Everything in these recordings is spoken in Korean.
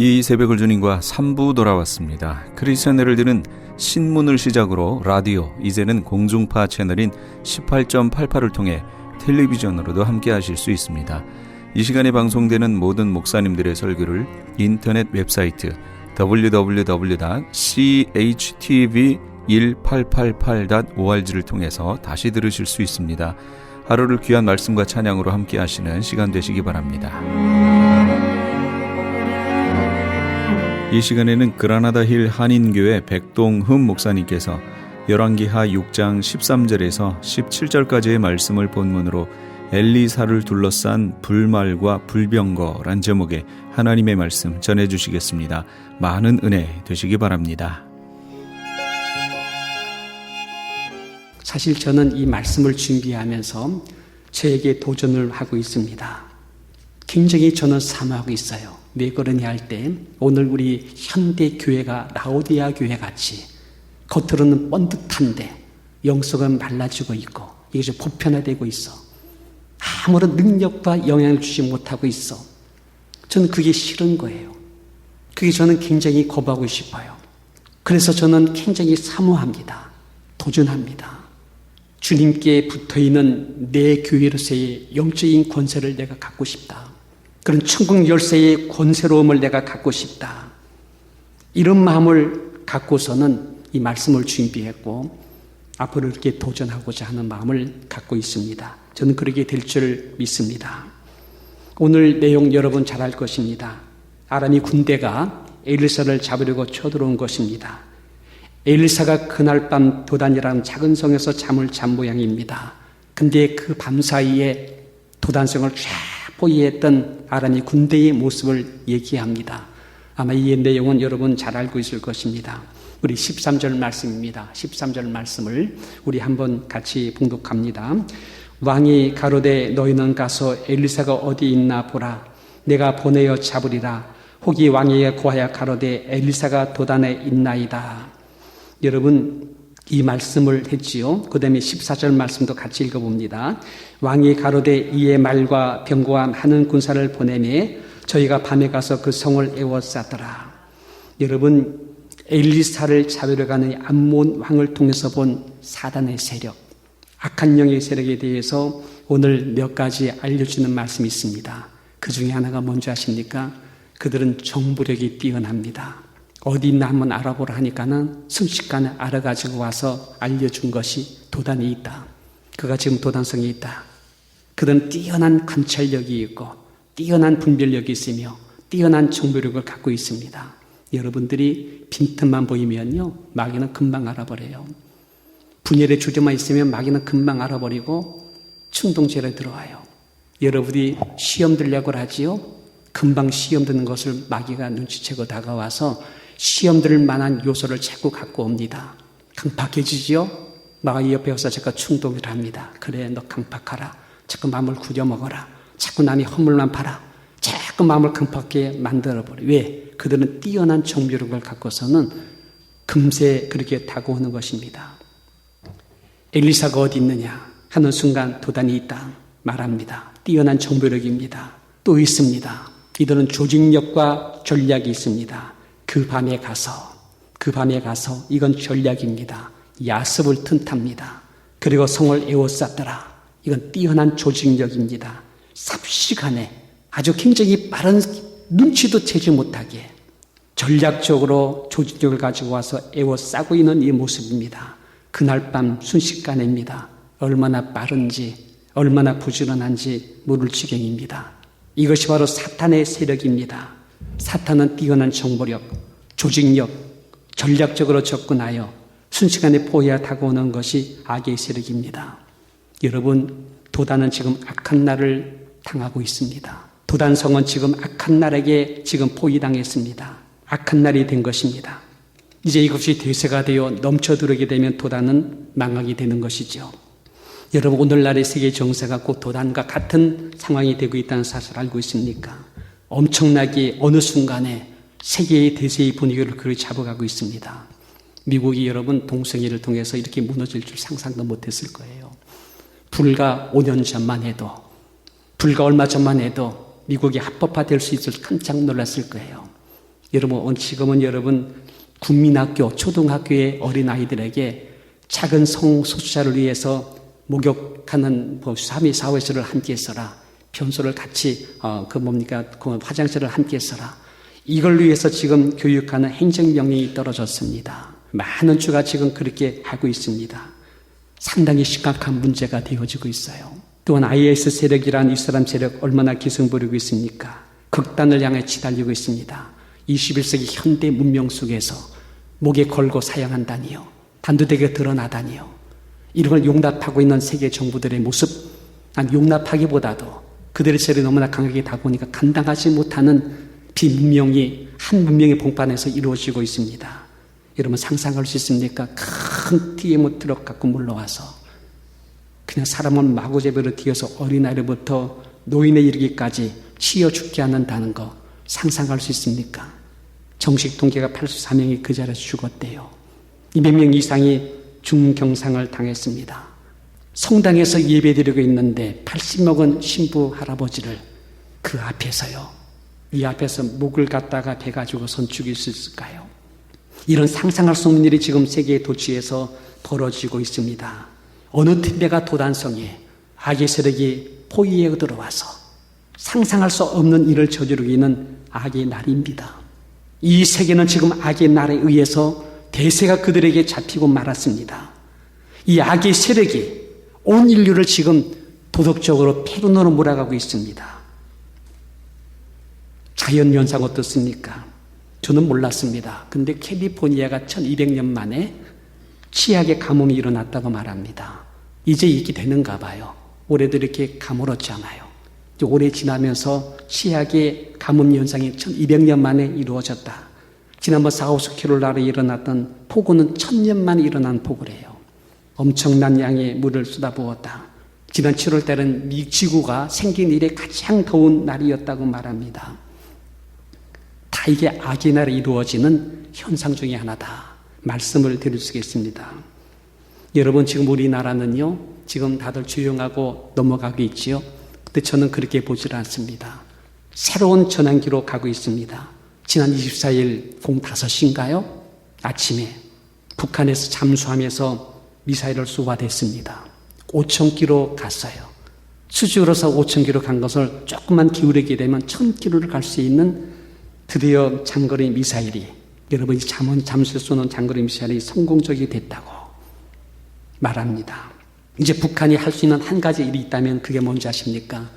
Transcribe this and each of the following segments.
이 새벽을 주님과 3부 돌아왔습니다. 크리스천 헤럴드는 신문을 시작으로 라디오, 이제는 공중파 채널인 18.88을 통해 텔레비전으로도 함께 하실 수 있습니다. 이 시간에 방송되는 모든 목사님들의 설교를 인터넷 웹사이트 www.chtv1888.org를 통해서 다시 들으실 수 있습니다. 하루를 귀한 말씀과 찬양으로 함께 하시는 시간 되시기 바랍니다. 이 시간에는 그라나다 힐 한인교회 백동흠 목사님께서 열왕기하 6장 13절에서 17절까지의 말씀을 본문으로 엘리사를 둘러싼 불말과 불병거란 제목의 하나님의 말씀 전해주시겠습니다. 많은 은혜 되시기 바랍니다. 사실 저는 이 말씀을 준비하면서 저에게 도전을 하고 있습니다. 굉장히 저는 사모하고 있어요. 왜 그러냐 할 때 오늘 우리 현대 교회가 라오디아 교회 같이 겉으로는 번듯한데 영성은 말라지고 있고 이것이 보편화되고 있어. 아무런 능력과 영향을 주지 못하고 있어. 저는 그게 싫은 거예요. 그게 저는 굉장히 거부하고 싶어요. 그래서 저는 굉장히 사모합니다. 도전합니다. 주님께 붙어있는 내 교회로서의 영적인 권세를 내가 갖고 싶다. 그런 천국 열쇠의 권세로움을 내가 갖고 싶다. 이런 마음을 갖고서는 이 말씀을 준비했고 앞으로 이렇게 도전하고자 하는 마음을 갖고 있습니다. 저는 그렇게 될 줄 믿습니다. 오늘 내용 여러분 잘 알 것입니다. 아람이 군대가 엘리사를 잡으려고 쳐들어온 것입니다. 엘리사가 그날 밤 도단이라는 작은 성에서 잠을 잔 모양입니다. 근데 그 밤 사이에 도단성을 쫙 포위했던 아람이 군대의 모습을 얘기합니다. 아마 이 내용은 여러분 잘 알고 있을 것입니다. 우리 13절 말씀입니다. 13절 말씀을 우리 한번 같이 봉독합니다. 왕이 가로되 너희는 가서 엘리사가 어디 있나 보라. 내가 보내어 잡으리라. 혹이 왕에게 고하여 가로되 엘리사가 도단에 있나이다. 여러분 이 말씀을 했지요. 그 다음에 14절 말씀도 같이 읽어봅니다. 왕이 가로되 이의 말과 병거와 많은 군사를 보내매 저희가 밤에 가서 그 성을 에워싸더라. 여러분 엘리사를 잡으려 가는 암몬 왕을 통해서 본 사단의 세력, 악한 영의 세력에 대해서 오늘 몇 가지 알려주는 말씀이 있습니다. 그 중에 하나가 뭔지 아십니까? 그들은 정보력이 뛰어납니다. 어디 있나 한번 알아보라 하니까는 순식간에 알아가지고 와서 알려준 것이 도단이 있다. 그가 지금 도단성에 있다. 그들은 뛰어난 관찰력이 있고 뛰어난 분별력이 있으며 뛰어난 정보력을 갖고 있습니다. 여러분들이 빈틈만 보이면요 마귀는 금방 알아버려요. 분열의 주제만 있으면 마귀는 금방 알아버리고 충동죄로 들어와요. 여러분이 시험 들려고 하지요. 금방 시험 드는 것을 마귀가 눈치채고 다가와서 시험 들 만한 요소를 자꾸 갖고 옵니다. 강팍해지지요? 마귀 옆에 와서 자꾸 충동을 합니다. 그래 너 강팍하라. 자꾸 마음을 구겨먹어라. 자꾸 남이 허물만 팔아. 자꾸 마음을 강팍하게 만들어버려. 왜? 그들은 뛰어난 정보력을 갖고서는 금세 그렇게 다가오는 것입니다. 엘리사가 어디 있느냐 하는 순간 도단이 있다 말합니다. 뛰어난 정보력입니다. 또 있습니다. 이들은 조직력과 전략이 있습니다. 그 밤에 가서 이건 전략입니다. 야습을 튼탑니다. 그리고 성을 에워쌌더라. 이건 뛰어난 조직력입니다. 삽시간에 아주 굉장히 빠른 눈치도 채지 못하게 전략적으로 조직력을 가지고 와서 에워싸고 있는 이 모습입니다. 그날 밤 순식간에입니다. 얼마나 빠른지 얼마나 부지런한지 모를 지경입니다. 이것이 바로 사탄의 세력입니다. 사탄은 뛰어난 정보력, 조직력, 전략적으로 접근하여 순식간에 포위하 다가오는 것이 악의 세력입니다. 여러분, 도단은 지금 악한 날을 당하고 있습니다. 도단성은 지금 악한 날에게 지금 포위당했습니다. 악한 날이 된 것입니다. 이제 이것이 대세가 되어 넘쳐들게 되면 도단은 망하게 되는 것이죠. 여러분, 오늘날의 세계 정세가 곧 도단과 같은 상황이 되고 있다는 사실을 알고 있습니까? 엄청나게 어느 순간에 세계의 대세의 분위기를 그리 잡아가고 있습니다. 미국이 여러분 동성애를 통해서 이렇게 무너질 줄 상상도 못했을 거예요. 불과 5년 전만 해도, 불과 얼마 전만 해도 미국이 합법화될 수 있을 깜짝 놀랐을 거예요. 여러분, 지금은 여러분 국민학교, 초등학교의 어린아이들에게 작은 성소수자를 위해서 목욕하는 3위 사회설을 함께 써라. 변소를 같이, 그 화장실을 함께 써라. 이걸 위해서 지금 교육하는 행정명령이 떨어졌습니다. 많은 주가 지금 그렇게 하고 있습니다. 상당히 심각한 문제가 되어지고 있어요. 또한 IS 세력이란 이슬람 세력 얼마나 기승 부리고 있습니까? 극단을 향해 치달리고 있습니다. 21세기 현대 문명 속에서 목에 걸고 사용한다니요. 단도되게 드러나다니요. 이런 걸 용납하고 있는 세계 정부들의 모습, 난 용납하기보다도 그들의 세력이 너무나 강하게 다가오니까 감당하지 못하는 비문명이 한 문명의 봉판에서 이루어지고 있습니다. 여러분 상상할 수 있습니까? 큰 TM 트럭 갖고 물러와서 그냥 사람을 마구잡이로 뒤어서 어린아이로부터 노인에 이르기까지 치여 죽게 한다는 거 상상할 수 있습니까? 정식 통계가 84명이 그 자리에서 죽었대요. 200명 이상이 중경상을 당했습니다. 성당에서 예배드리고 있는데 80먹은 신부 할아버지를 그 앞에서요. 이 앞에서 목을 갖다가 베가지고선 죽일 수 있을까요? 이런 상상할 수 없는 일이 지금 세계의 도처에서 벌어지고 있습니다. 어느 틈배가 도단성에 악의 세력이 포위에 들어와서 상상할 수 없는 일을 저지르고 있는 악의 날입니다. 이 세계는 지금 악의 날에 의해서 대세가 그들에게 잡히고 말았습니다. 이 악의 세력이 온 인류를 지금 도덕적으로 폐륜으로 몰아가고 있습니다. 자연현상 어떻습니까? 저는 몰랐습니다. 근데 캘리포니아가 1200년 만에 치약의 가뭄이 일어났다고 말합니다. 이제 이게 되는가 봐요. 올해도 이렇게 가물었잖아요. 오래 지나면서 치약의 가뭄 현상이 1200년 만에 이루어졌다. 지난번 사우스캐롤라이나에 일어났던 폭우는 1000년 만에 일어난 폭우래요. 엄청난 양의 물을 쏟아부었다. 지난 7월 달은 지구가 생긴 이래 가장 더운 날이었다고 말합니다. 다 이게 악의 날에 이루어지는 현상 중에 하나다. 말씀을 드릴 수 있습니다. 여러분 지금 우리나라는요. 지금 다들 조용하고 넘어가고 있지요. 근데 저는 그렇게 보질 않습니다. 새로운 전환기로 가고 있습니다. 지난 24일 05시인가요? 아침에 북한에서 잠수함에서 미사일을 쏘아댔습니다. 5,000km 갔어요. 수직으로서 5,000km 간 것을 조금만 기울이게 되면 1,000km를 갈 수 있는 드디어 장거리 미사일이 여러분이 잠수에 쏘는 장거리 미사일이 성공적이 됐다고 말합니다. 이제 북한이 할 수 있는 한 가지 일이 있다면 그게 뭔지 아십니까?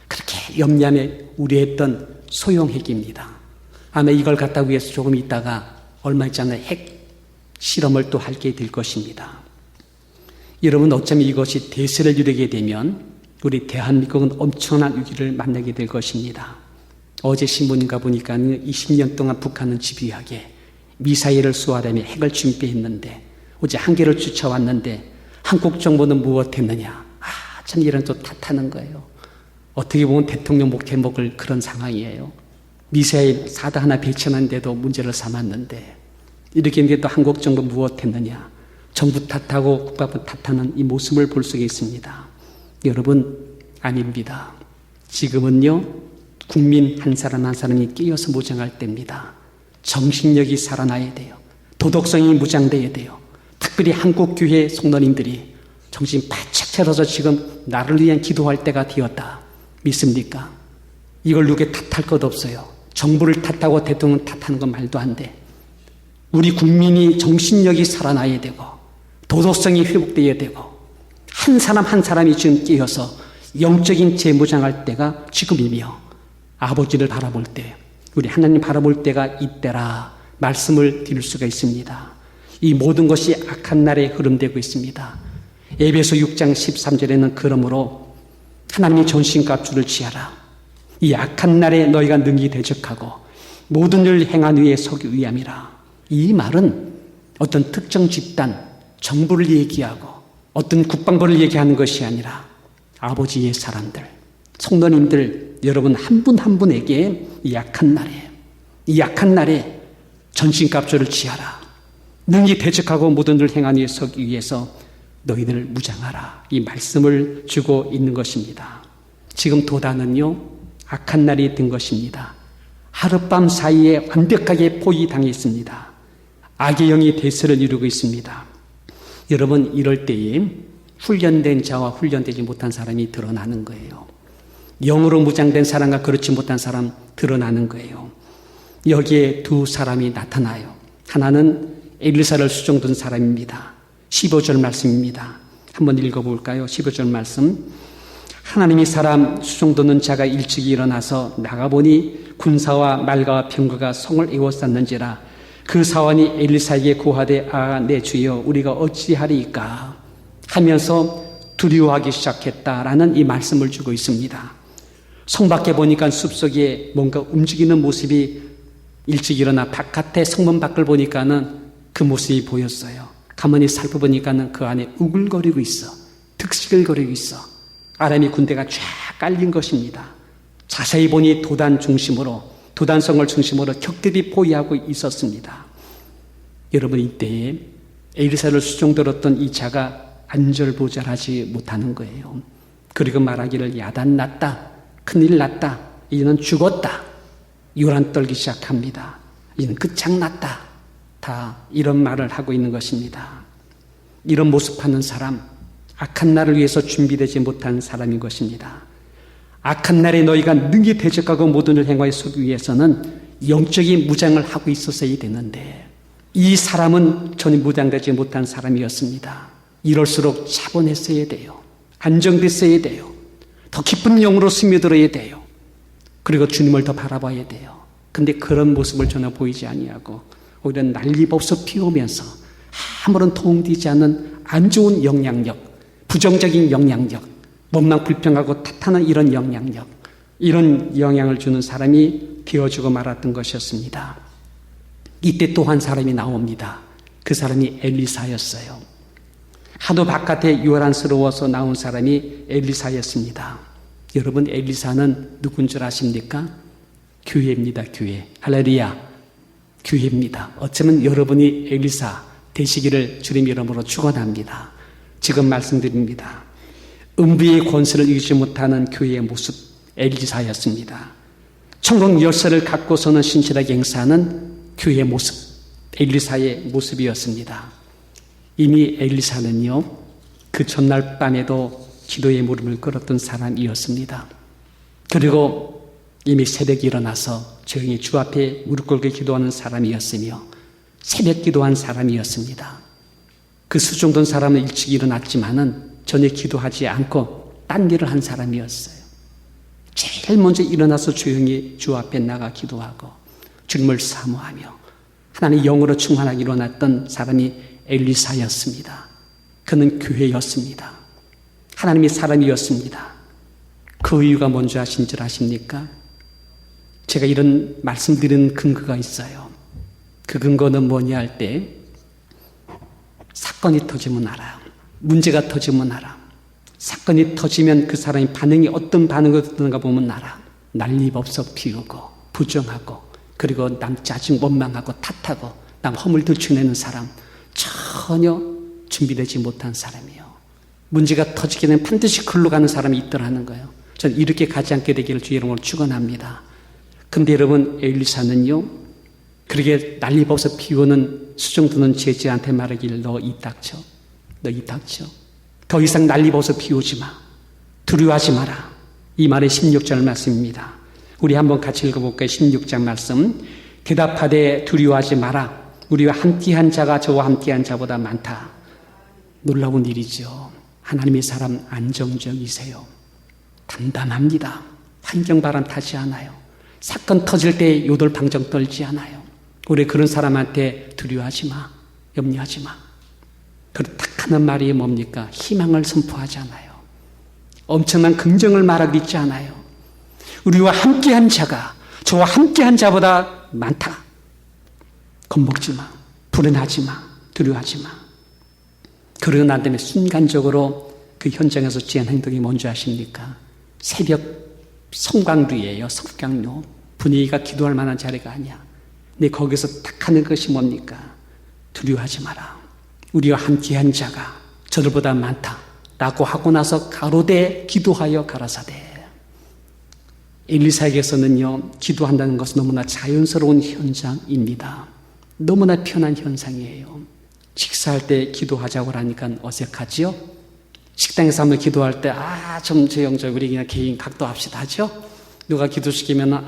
그렇게 염려에 우려했던 소형 핵입니다. 아마 이걸 갖다 위해서 조금 있다가 얼마 있지 않아 핵 실험을 또 하게 될 것입니다. 여러분 어쩌면 이것이 대세를 이루게 되면 우리 대한민국은 엄청난 위기를 만나게 될 것입니다. 어제 신문인가 보니까 20년 동안 북한은 집요하게 미사일을 쏘아대며 핵을 준비했는데 어제 한계를 쫓아왔는데 한국 정부는 무엇했느냐? 참 이런 또 탓하는 거예요. 어떻게 보면 대통령 목에 먹을 그런 상황이에요. 미사일 사드 하나 배치하는데도 문제를 삼았는데 이렇게 했는데 또 한국 정부 무엇했느냐? 정부 탓하고 국가부 탓하는 이 모습을 볼 수가 있습니다. 여러분 아닙니다. 지금은요 국민 한 사람 한 사람이 끼어서 무장할 때입니다. 정신력이 살아나야 돼요. 도덕성이 무장돼야 돼요. 특별히 한국교회 성도님들이 정신 바짝 차려서 지금 나를 위한 기도할 때가 되었다. 믿습니까? 이걸 누구에 탓할 것 없어요. 정부를 탓하고 대통령 탓하는 건 말도 안 돼. 우리 국민이 정신력이 살아나야 되고 도덕성이 회복되어야 되고 한 사람 한 사람이 지금 끼어서 영적인 재무장할 때가 지금이며 아버지를 바라볼 때 우리 하나님 바라볼 때가 이때라 말씀을 드릴 수가 있습니다. 이 모든 것이 악한 날에 흐름되고 있습니다. 에베소 6장 13절에는 그러므로 하나님의 전신갑주를 취하라. 이 악한 날에 너희가 능히 대적하고 모든 일을 행한 위에 서기 위함이라. 이 말은 어떤 특정 집단, 정부를 얘기하고 어떤 국방부를 얘기하는 것이 아니라 아버지의 사람들, 성도님들 여러분 한 분 한 분에게 이 약한 날에 전신갑주를 취하라. 능히 대적하고 모든 일을 행한 위에 서기 위해서 너희들을 무장하라. 이 말씀을 주고 있는 것입니다. 지금 도단은요 악한 날이 된 것입니다. 하룻밤 사이에 완벽하게 포위당했습니다. 악의 영이 대세를 이루고 있습니다. 여러분, 이럴 때에 훈련된 자와 훈련되지 못한 사람이 드러나는 거예요. 영으로 무장된 사람과 그렇지 못한 사람 드러나는 거예요. 여기에 두 사람이 나타나요. 하나는 엘리사를 수종든 사람입니다. 15절 말씀입니다. 한번 읽어볼까요? 15절 말씀. 하나님이 사람 수종드는 자가 일찍 일어나서 나가보니 군사와 말가와 병거가 성을 에워쌌는지라. 그 사원이 엘리사에게 고하되 아 내 주여 우리가 어찌하리이까 하면서 두려워하기 시작했다라는 이 말씀을 주고 있습니다. 성 밖에 보니까 숲속에 뭔가 움직이는 모습이 일찍 일어나 바깥에 성문 밖을 보니까는 그 모습이 보였어요. 가만히 살펴보니까는 그 안에 우글거리고 있어. 득실거리고 있어. 아람이 군대가 쫙 깔린 것입니다. 자세히 보니 도단성을 중심으로 격들이 포위하고 있었습니다. 여러분, 이때에 엘리사를 수종들었던 이 자가 안절부절하지 못하는 거예요. 그리고 말하기를 야단났다. 큰일 났다. 이는 죽었다. 요란 떨기 시작합니다. 이는 끝장났다. 다 이런 말을 하고 있는 것입니다. 이런 모습하는 사람, 악한 날을 위해서 준비되지 못한 사람인 것입니다. 악한 날에 너희가 능히 대적하고 모든 일 행하여 서기 위해서는 영적인 무장을 하고 있었어야 되는데 이 사람은 전혀 무장되지 못한 사람이었습니다. 이럴수록 차분했어야 돼요. 안정됐어야 돼요. 더 깊은 영으로 스며들어야 돼요. 그리고 주님을 더 바라봐야 돼요. 근데 그런 모습을 전혀 보이지 아니하고 오히려 난리법석 피우면서 아무런 도움되지 않는 안 좋은 영향력, 부정적인 영향력, 몸만 불평하고 탓하는 이런 영향력, 이런 영향을 주는 사람이 되어주고 말았던 것이었습니다. 이때 또 한 사람이 나옵니다. 그 사람이 엘리사였어요. 하도 바깥에 요란스러워서 나온 사람이 엘리사였습니다. 여러분, 엘리사는 누군 줄 아십니까? 교회입니다. 교회. 할렐루야. 교회입니다. 어쩌면 여러분이 엘리사 되시기를 주님 이름으로 축원합니다. 지금 말씀드립니다. 음부의 권세를 이기지 못하는 교회의 모습, 엘리사였습니다. 천국 열쇠를 갖고서는 신실하게 행사하는 교회의 모습, 엘리사의 모습이었습니다. 이미 엘리사는요, 그 전날 밤에도 기도의 무릎을 꿇었던 사람이었습니다. 그리고 이미 새벽에 일어나서 조용히 주 앞에 무릎 꿇게 기도하는 사람이었으며 새벽 기도한 사람이었습니다. 그 수종된 사람은 일찍 일어났지만은 전혀 기도하지 않고 딴 일을 한 사람이었어요. 제일 먼저 일어나서 조용히 주 앞에 나가 기도하고 주님을 사모하며 하나님의 영으로 충만하게 일어났던 사람이 엘리사였습니다. 그는 교회였습니다. 하나님의 사람이었습니다. 그 이유가 뭔지 아신 줄 아십니까? 제가 이런 말씀드리는 근거가 있어요. 그 근거는 뭐냐 할 때 사건이 터지면 알아요. 문제가 터지면 알아. 사건이 터지면 그 사람의 반응이 어떤 반응을 듣는가 보면 알아. 난리법석 피우고 부정하고 그리고 남 짜증 원망하고 탓하고 남 허물 들추내는 사람, 전혀 준비되지 못한 사람이에요. 문제가 터지게 되면 반드시 글로 가는 사람이 있더라는 거예요. 저는 이렇게 가지 않게 되기를 주의 이름으로 축원합니다. 근데 여러분, 엘리사는요, 그렇게 난리법석 피우는 수종드는 제자한테 말하기를 너 입 닥쳐. 너 입 닥쳐. 더 이상 난리법석 피우지 마. 두려워하지 마라. 이 말의 16절 말씀입니다. 우리 한번 같이 읽어볼까요? 16장 말씀. 대답하되 두려워하지 마라. 우리와 함께한 자가 저와 함께한 자보다 많다. 놀라운 일이죠. 하나님의 사람 안정적이세요. 담담합니다. 환경바람 타지 않아요. 사건 터질 때 요돌방정 떨지 않아요. 우리 그런 사람한테 두려워하지 마. 염려하지 마. 그렇다 하는 말이 뭡니까? 희망을 선포하지 않아요. 엄청난 긍정을 말하고 있지 않아요. 우리와 함께한 자가 저와 함께한 자보다 많다. 겁먹지 마. 불안하지 마. 두려워하지 마. 그러고 난 다음에 순간적으로 그 현장에서 취한 행동이 뭔지 아십니까? 새벽 성광루예요. 성광루. 분위기가 기도할 만한 자리가 아니야. 근데 거기서 딱 하는 것이 뭡니까? 두려워하지 마라. 우리와 함께한 자가 저들보다 많다 라고 하고 나서 가로되 기도하여 가라사대. 엘리사에게서는요, 기도한다는 것은 너무나 자연스러운 현상입니다. 너무나 편한 현상이에요. 식사할 때 기도하자고 하니까 어색하지요? 식당에서 한번 기도할 때, 우리 그냥 개인 각도합시다 하죠? 누가 기도시키면,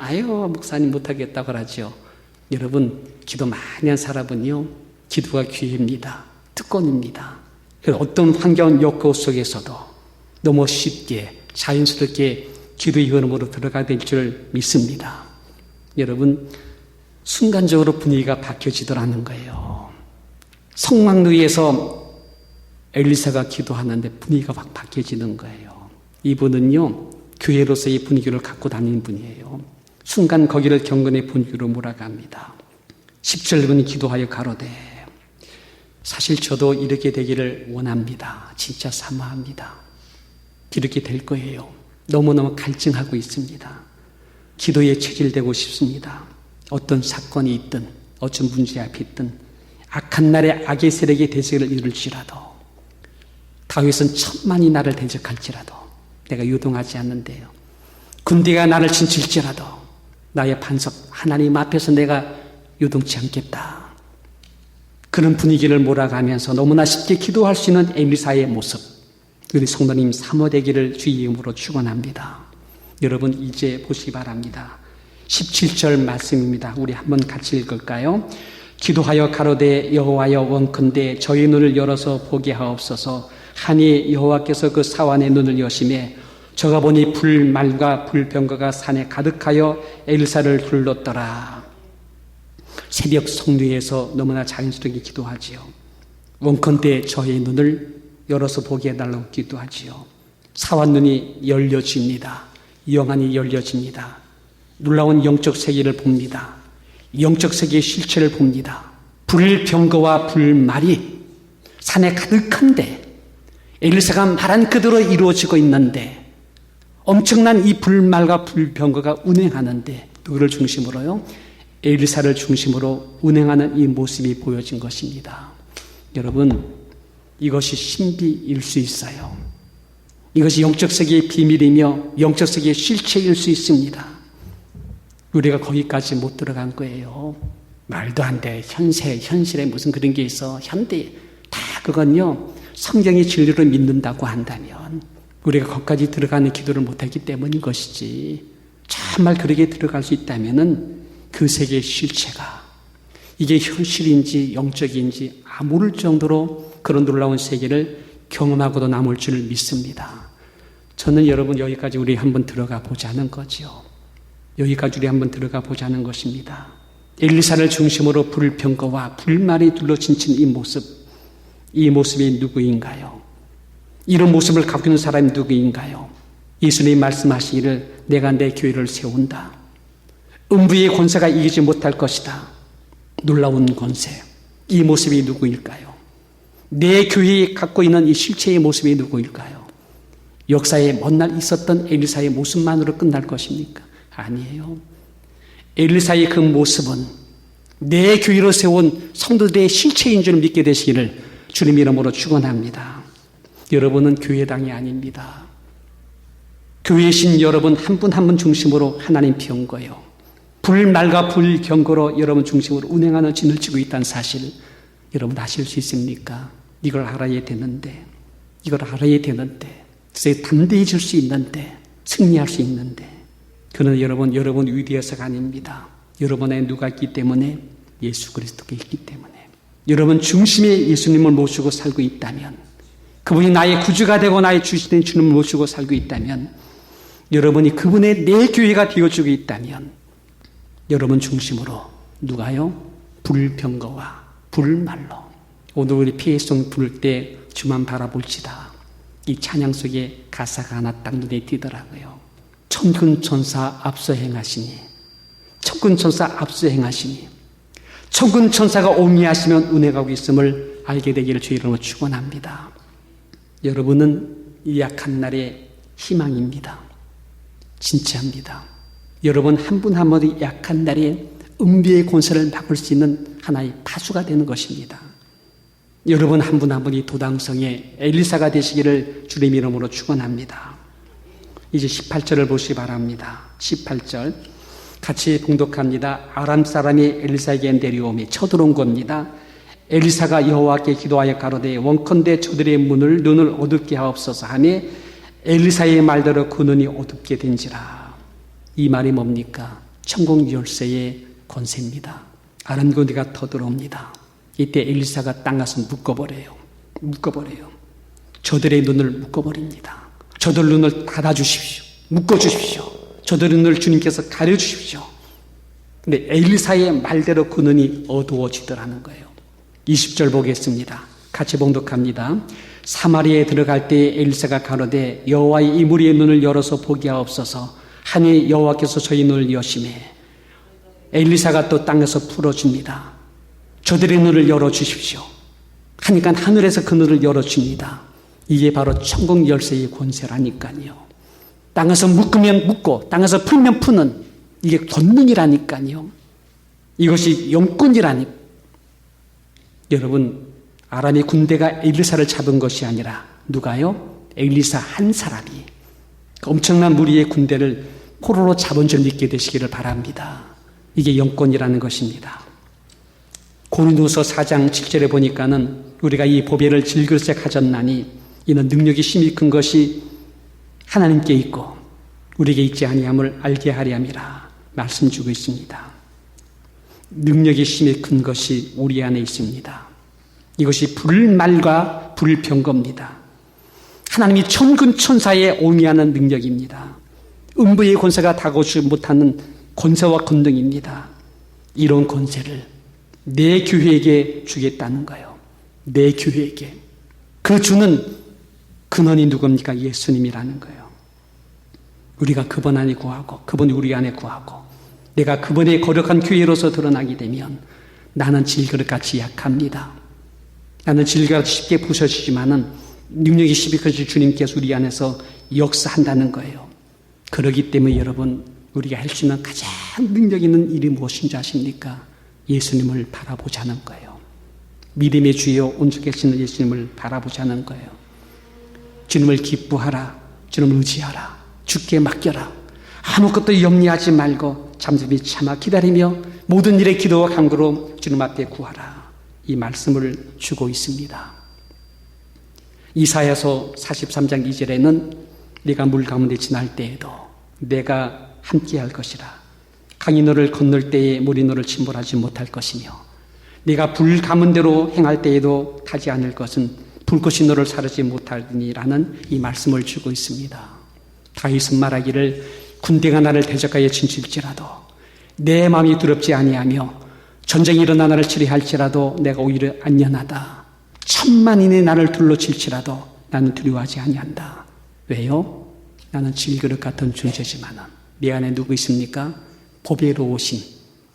목사님 못하겠다고 하죠. 여러분, 기도 많이 한 사람은요, 기도가 기회입니다. 특권입니다. 어떤 환경 여고 속에서도 너무 쉽게, 자연스럽게 기도의 흐름으로 들어가야 될 줄 믿습니다. 여러분, 순간적으로 분위기가 바뀌어지더라는 거예요. 성막루에서 엘리사가 기도하는데 분위기가 확 바뀌어지는 거예요. 이분은요, 교회로서의 분위기를 갖고 다니는 분이에요. 순간 거기를 경건의 분위기로 몰아갑니다. 17분 기도하여 가로되, 사실 저도 이렇게 되기를 원합니다. 진짜 사모합니다. 이렇게 될 거예요. 너무너무 갈증하고 있습니다. 기도에 체질되고 싶습니다. 어떤 사건이 있든 어떤 문제 앞에 있든 악한 날에 악의 세력의 대적을 이룰지라도 다윗은 천만이 나를 대적할지라도 내가 유동하지 않는데요. 군대가 나를 진칠지라도 나의 반석 하나님 앞에서 내가 유동치 않겠다. 그런 분위기를 몰아가면서 너무나 쉽게 기도할 수 있는 엘리사의 모습, 우리 성도님 사모되기를 주의 이름으로 축원합니다. 여러분 이제 보시기 바랍니다. 17절 말씀입니다. 우리 한번 같이 읽을까요? 기도하여 가로되 여호와여 원컨대 저희 눈을 열어서 보게 하옵소서. 하니 여호와께서 그 사환의 눈을 여심해 저가 보니 불말과 불병거가 산에 가득하여 엘사를 둘렀더라. 새벽 성류에서 너무나 자연스럽게 기도하지요. 원컨대 저의 눈을 열어서 보게 해달라고 기도하지요. 사환 눈이 열려집니다. 영안이 열려집니다. 놀라운 영적 세계를 봅니다. 영적 세계의 실체를 봅니다. 불병거와 불말이 산에 가득한데 엘리사가 말한 그대로 이루어지고 있는데 엄청난 이 불말과 불병거가 운행하는데 누구를 중심으로요? 엘리사를 중심으로 운행하는 이 모습이 보여진 것입니다. 여러분 이것이 신비일 수 있어요. 이것이 영적 세계의 비밀이며 영적 세계의 실체일 수 있습니다. 우리가 거기까지 못 들어간 거예요. 말도 안 돼. 현실에 무슨 그런 게 있어. 현대. 다 그건요. 성경의 진리를 믿는다고 한다면 우리가 거기까지 들어가는 기도를 못했기 때문인 것이지. 정말 그렇게 들어갈 수 있다면은 그 세계의 실체가 이게 현실인지 영적인지 모를 정도로 그런 놀라운 세계를 경험하고도 남을 줄 믿습니다. 저는 여러분 여기까지 우리 한번 들어가 보자는 거죠. 여기까지 우리 한번 들어가 보자는 것입니다. 엘리사를 중심으로 불병거와 불말이 둘러친친 이 모습이 누구인가요? 이런 모습을 갖고 있는 사람이 누구인가요? 예수님이 말씀하시기를 내가 내 교회를 세운다. 음부의 권세가 이기지 못할 것이다. 놀라운 권세. 이 모습이 누구일까요? 내 교회에 갖고 있는 이 실체의 모습이 누구일까요? 역사에 먼 날 있었던 엘리사의 모습만으로 끝날 것입니까? 아니에요. 엘리사의 그 모습은 내 교회로 세운 성도들의 실체인 줄 믿게 되시기를 주님 이름으로 축원합니다. 여러분은 교회당이 아닙니다. 교회신 여러분 한 분 한 분 중심으로 하나님 피운 거예요. 불말과 불경고로 여러분 중심으로 운행하는 진을 치고 있다는 사실 여러분 아실 수 있습니까? 이걸 알아야 되는데 그래서 담대해질 수 있는데 승리할 수 있는데 그러나 여러분 위대해서가 아닙니다. 여러분 안에 누가 있기 때문에 예수 그리스도가 있기 때문에 여러분 중심에 예수님을 모시고 살고 있다면 그분이 나의 구주가 되고 나의 주시된 주님을 모시고 살고 있다면 여러분이 그분의 내 교회가 되어주고 있다면 여러분 중심으로 누가요? 불병거와 불말로 오늘 우리 피해송 부를 때 주만 바라볼지다. 이 찬양 속에 가사가 하나 딱 눈에 띄더라고요. 천군천사 앞서 행하시니 천군천사가 오미하시면 운행하고 있음을 알게 되기를 주의 이름으로 축원합니다. 여러분은 이 약한 날의 희망입니다. 진짜입니다. 여러분 한 분 한 분이 약한 날에 음비의 권세를 막을 수 있는 하나의 파수가 되는 것입니다. 여러분 한 분 한 분이 도당성의 엘리사가 되시기를 주님 이름으로 축원합니다. 이제 18절을 보시기 바랍니다. 18절 같이 봉독합니다. 아람 사람이 엘리사에게 내려오며 쳐들어온 겁니다. 엘리사가 여호와께 기도하여 가로되 원컨대 저들의 눈을 어둡게 하옵소서 하니 엘리사의 말대로 그 눈이 어둡게 된지라. 이 말이 뭡니까? 천국 열쇠의 권세입니다. 아람 군대가 터들어옵니다. 이때 엘리사가 땅 가서 묶어버려요. 저들의 눈을 묶어버립니다. 저들 눈을 닫아주십시오. 묶어주십시오. 저들의 눈을 주님께서 가려주십시오. 근데 엘리사의 말대로 그 눈이 어두워지더라는 거예요. 20절 보겠습니다. 같이 봉독합니다. 사마리아에 들어갈 때 엘리사가 가로되 여호와의 이 무리의 눈을 열어서 보게 하옵소서 하니 여호와께서 저희 눈을 여심해 엘리사가 또 땅에서 풀어줍니다. 저들의 눈을 열어주십시오. 하니까 하늘에서 그 눈을 열어줍니다. 이게 바로 천국 열쇠의 권세라니까요. 땅에서 묶으면 묶고 땅에서 풀면 푸는 이게 권능이라니까요. 이것이 영권이라니까. 여러분, 아람의 군대가 엘리사를 잡은 것이 아니라 누가요? 엘리사 한 사람이 엄청난 무리의 군대를 포로로 잡은 줄 믿게 되시기를 바랍니다. 이게 영권이라는 것입니다. 고린도서 4장 7절에 보니까는 우리가 이 보배를 질글세 가졌나니 이는 능력이 심히 큰 것이 하나님께 있고 우리에게 있지 아니함을 알게 하려 함이라 말씀 주고 있습니다. 능력이 심히 큰 것이 우리 안에 있습니다. 이것이 불말과 불병거입니다. 하나님이 천군 천사에 옹이하는 능력입니다. 음부의 권세가 다가오지 못하는 권세와 권능입니다. 이런 권세를 내 교회에게 주겠다는 거예요. 내 교회에게. 그 주는 근원이 누굽니까? 예수님이라는 거예요. 우리가 그분 안에 구하고 그분이 우리 안에 구하고 내가 그분의 거룩한 교회로서 드러나게 되면 나는 질그릇같이 약합니다. 나는 질그릇같이 쉽게 부서지지만은 능력이 심히 크신 주님께서 우리 안에서 역사한다는 거예요. 그렇기 때문에 여러분 우리가 할 수 있는 가장 능력 있는 일이 무엇인지 아십니까? 예수님을 바라보자는 거예요. 믿음의 주여 온전히 계시는 예수님을 바라보자는 거예요. 주님을 기뻐하라. 주님을 의지하라. 주께 맡겨라. 아무것도 염려하지 말고 잠잠히 참아 기다리며 모든 일에 기도와 간구로 주님 앞에 구하라. 이 말씀을 주고 있습니다. 이사야서 43장 2절에는 네가 물 가운데 지날 때에도 내가 함께할 것이라. 강이 너를 건널 때에 물이 너를 침몰하지 못할 것이며 네가 불 가문 대로 행할 때에도 타지 않을 것은 불꽃이 너를 사르지 못하리라는 이 말씀을 주고 있습니다. 다윗은 말하기를 군대가 나를 대적하여 진칠지라도 내 마음이 두렵지 아니하며 전쟁이 일어나 나를 치리할지라도 내가 오히려 안전하다. 천만인이 나를 둘러칠지라도 나는 두려워하지 아니한다. 왜요? 나는 질그릇 같은 존재지만 내 안에 누구 있습니까? 보배로우신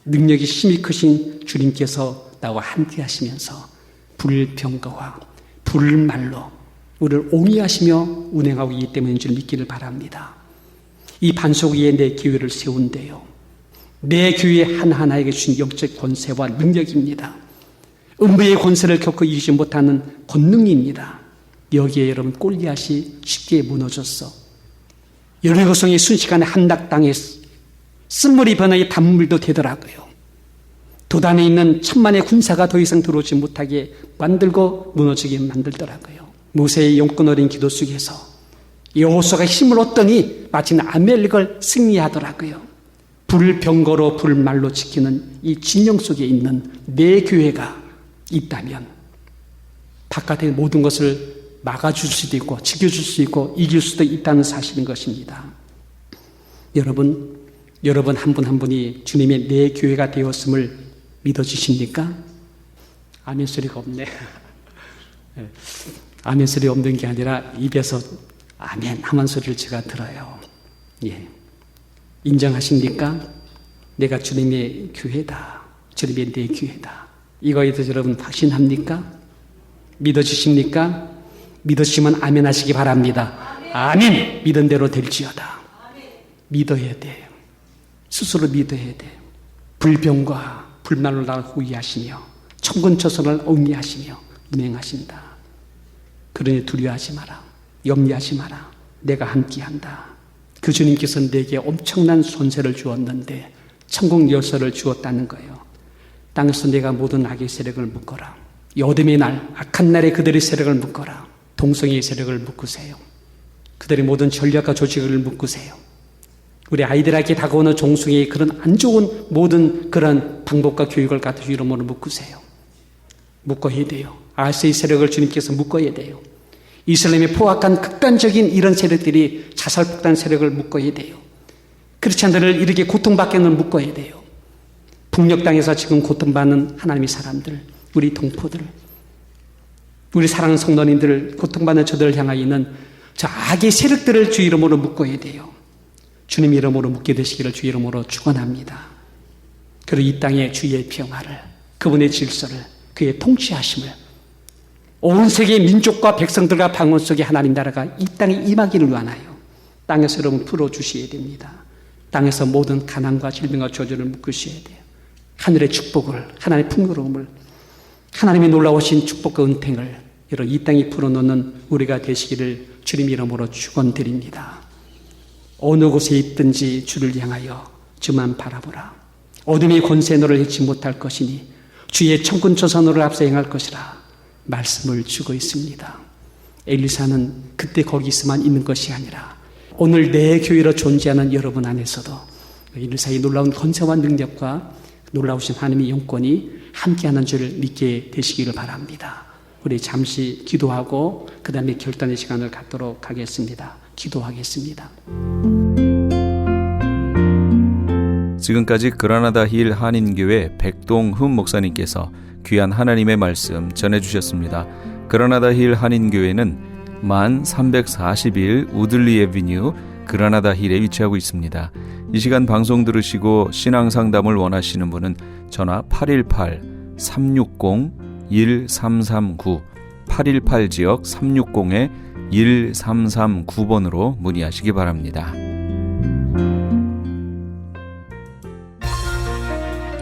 능력이 심히 크신 주님께서 나와 함께 하시면서 불병거와 불말로 우리를 옹이하시며 운행하고 있기 때문인 줄 믿기를 바랍니다. 이 반석 위에 내 교회를 세운대요. 내 교회 하나하나에게 주신 영적 권세와 능력입니다. 음부의 권세를 겪고 이기지 못하는 권능입니다. 여기에 여러분 골리앗이 쉽게 무너졌어. 여리고성이 순식간에 한낙당했어. 쓴물이 변하여 단물도 되더라고요. 도단에 있는 천만의 군사가 더 이상 들어오지 못하게 만들고 무너지게 만들더라고요. 모세의 용건 어린 기도 속에서 여호수아가 힘을 얻더니 마침 아멜렉을 승리하더라고요. 불병거로 불말로 지키는 이 진영 속에 있는 내 교회가 있다면 바깥의 모든 것을 막아줄 수도 있고 지켜줄 수 있고 이길 수도 있다는 사실인 것입니다. 여러분 한 분 한 분이 주님의 내 교회가 되었음을 믿어지십니까? 아멘 소리가 없네. 아멘 소리 없는 게 아니라 입에서 아멘 하는 소리를 제가 들어요. 예. 인정하십니까? 내가 주님의 교회다. 주님의 내 교회다. 이거에 대해서 여러분 확신합니까? 믿어지십니까? 믿으시면 아멘 하시기 바랍니다. 아멘! 믿은 대로 될지어다. 믿어야 돼요. 스스로 믿어야 돼요. 불병과 불말로 나를 호위하시며 천군천사를 옹이하시며 운행하신다. 그러니 두려워하지 마라. 염려하지 마라. 내가 함께한다. 그 주님께서 내게 엄청난 손세를 주었는데 천국 열쇠를 주었다는 거예요. 땅에서 내가 모든 악의 세력을 묶어라. 이 어둠의 날, 악한 날에 그들의 세력을 묶어라. 동성애의 세력을 묶으세요. 그들의 모든 전략과 조직을 묶으세요. 우리 아이들에게 다가오는 종숭이의 그런 안 좋은 모든 그런 방법과 교육을 갖다 이름으로 묶으세요. 묶어야 돼요. 아세의 세력을 주님께서 묶어야 돼요. 이슬람의 포악한 극단적인 이런 세력들이 자살폭탄 세력을 묶어야 돼요. 크리스찬들을 이렇게 고통받게는 묶어야 돼요. 북녘 땅에서 지금 고통받는 하나님의 사람들, 우리 동포들, 우리 사랑하는 성도님들, 고통받는 저들을 향하여 있는 저 악의 세력들을 주 이름으로 묶어야 돼요. 주님 이름으로 묶게 되시기를 주 이름으로 축원합니다. 그리고 이 땅에 주의 평화를, 그분의 질서를, 그의 통치하심을, 온 세계의 민족과 백성들과 방언 속에 하나님 나라가 이 땅에 임하기를 원하여 땅에서 여러분 풀어주셔야 됩니다. 땅에서 모든 가난과 질병과 저주를 묶으셔야 돼요. 하늘의 축복을, 하나님의 풍요로움을, 하나님의 놀라우신 축복과 은총을 여러분 이 땅에 풀어놓는 우리가 되시기를 주님 이름으로 축원드립니다. 어느 곳에 있든지 주를 향하여 주만 바라보라. 어둠의 권세 너를 해치 못할 것이니 주의 천군 조사 너를 앞서 행할 것이라 말씀을 주고 있습니다. 엘리사는 그때 거기서만 있는 것이 아니라 오늘 내 교회로 존재하는 여러분 안에서도 엘리사의 놀라운 권세와 능력과 놀라우신 하나님의 영권이 함께하는 줄을 믿게 되시기를 바랍니다. 우리 잠시 기도하고 그 다음에 결단의 시간을 갖도록 하겠습니다. 기도하겠습니다. 지금까지 그라나다 힐 한인교회 백동흠 목사님께서 귀한 하나님의 말씀 전해주셨습니다. 그라나다 힐 한인교회는 만 341 우들리 애비뉴 그라나다 힐에 위치하고 있습니다. 이 시간 방송 들으시고 신앙상담을 원하시는 분은 전화 818-360-1339 818지역 360-1339번으로 문의하시기 바랍니다.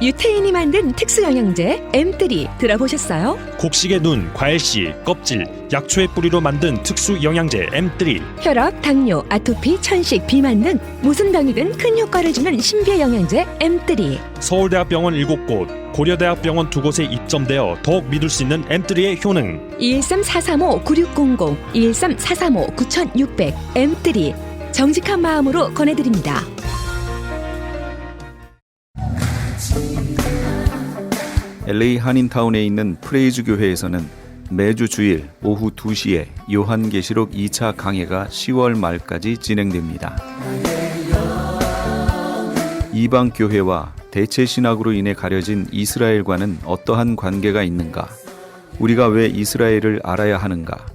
유태인이 만든 특수 영양제 M3 들어보셨어요? 곡식의 눈, 과일씨, 껍질, 약초의 뿌리로 만든 특수 영양제 M3. 혈압, 당뇨, 아토피, 천식, 비만 등 무슨 병이든 큰 효과를 주는 신비의 영양제 M3. 서울대학병원 7곳, 고려대학병원 2곳에 입점되어 더욱 믿을 수 있는 M3의 효능. 213-435-9600, 213-435-9600 M3 정직한 마음으로 권해드립니다. LA 한인타운에 있는 프레이즈 교회에서는 매주 주일 오후 2시에 요한계시록 2차 강해가 10월 말까지 진행됩니다. 이방 교회와 대체 신학으로 인해 가려진 이스라엘과는 어떠한 관계가 있는가? 우리가 왜 이스라엘을 알아야 하는가?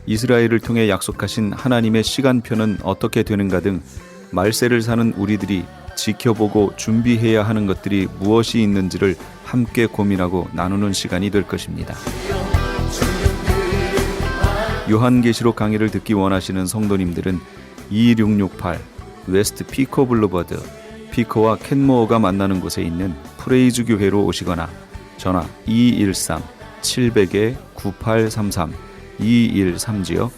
이스라엘을 통해 약속하신 하나님의 시간표는 어떻게 되는가 등 말세를 사는 우리들이 지켜보고 준비해야 하는 것들이 무엇이 있는지를 함께 고민하고 나누는 시간이 될 것입니다. 요한계시록 강의를 듣기 원하시는 성도님들은 2668 웨스트 피코 블루버드 피코와 켄모어가 만나는 곳에 있는 프레이즈 교회로 오시거나 전화 213-700-9833 213지역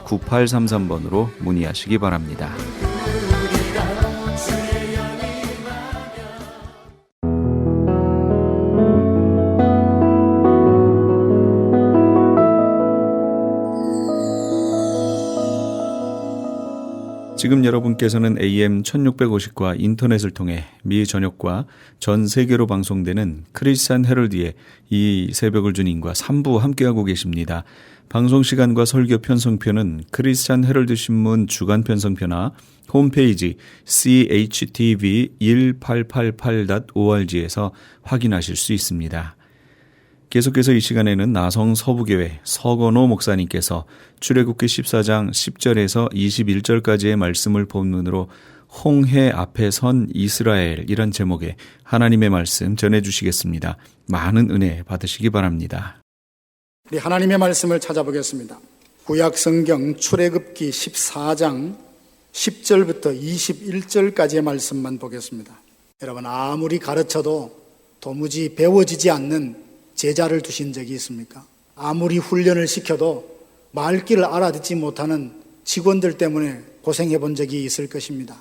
700-9833번으로 문의하시기 바랍니다. 지금 여러분께서는 AM 1650과 인터넷을 통해 미 전역과 전 세계로 방송되는 크리스찬 헤럴드의 이 새벽을 주님과 3부 함께하고 계십니다. 방송 시간과 설교 편성표는 크리스찬 헤럴드 신문 주간 편성표나 홈페이지 chtv1888.org에서 확인하실 수 있습니다. 계속해서 이 시간에는 나성 서부교회 서건호 목사님께서 출애굽기 14장 10절에서 21절까지의 말씀을 본문으로 홍해 앞에 선 이스라엘이란 제목의 하나님의 말씀 전해주시겠습니다. 많은 은혜 받으시기 바랍니다. 우리 하나님의 말씀을 찾아보겠습니다. 구약 성경 출애굽기 14장 10절부터 21절까지의 말씀만 보겠습니다. 여러분, 아무리 가르쳐도 도무지 배워지지 않는 제자를 두신 적이 있습니까? 아무리 훈련을 시켜도 말귀를 알아듣지 못하는 직원들 때문에 고생해 본 적이 있을 것입니다.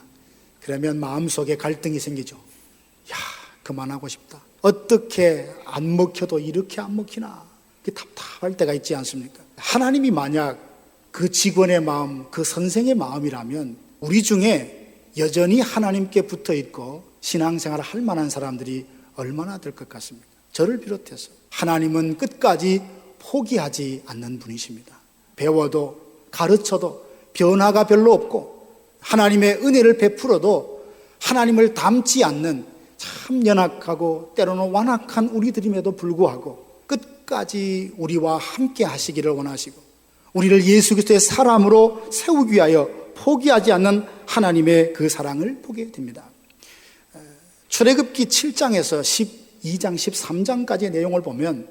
그러면 마음속에 갈등이 생기죠. 야, 그만하고 싶다. 어떻게 안 먹혀도 이렇게 안 먹히나. 답답할 때가 있지 않습니까? 하나님이 만약 그 직원의 마음, 그 선생의 마음이라면 우리 중에 여전히 하나님께 붙어 있고 신앙생활을 할 만한 사람들이 얼마나 될 것 같습니까? 저를 비롯해서 하나님은 끝까지 포기하지 않는 분이십니다. 배워도 가르쳐도 변화가 별로 없고 하나님의 은혜를 베풀어도 하나님을 닮지 않는 참 연약하고 때로는 완악한 우리들임에도 불구하고 끝까지 우리와 함께 하시기를 원하시고 우리를 예수 그리스도의 사람으로 세우기 위하여 포기하지 않는 하나님의 그 사랑을 보게 됩니다. 출애굽기 7장에서 12장, 13장까지의 내용을 보면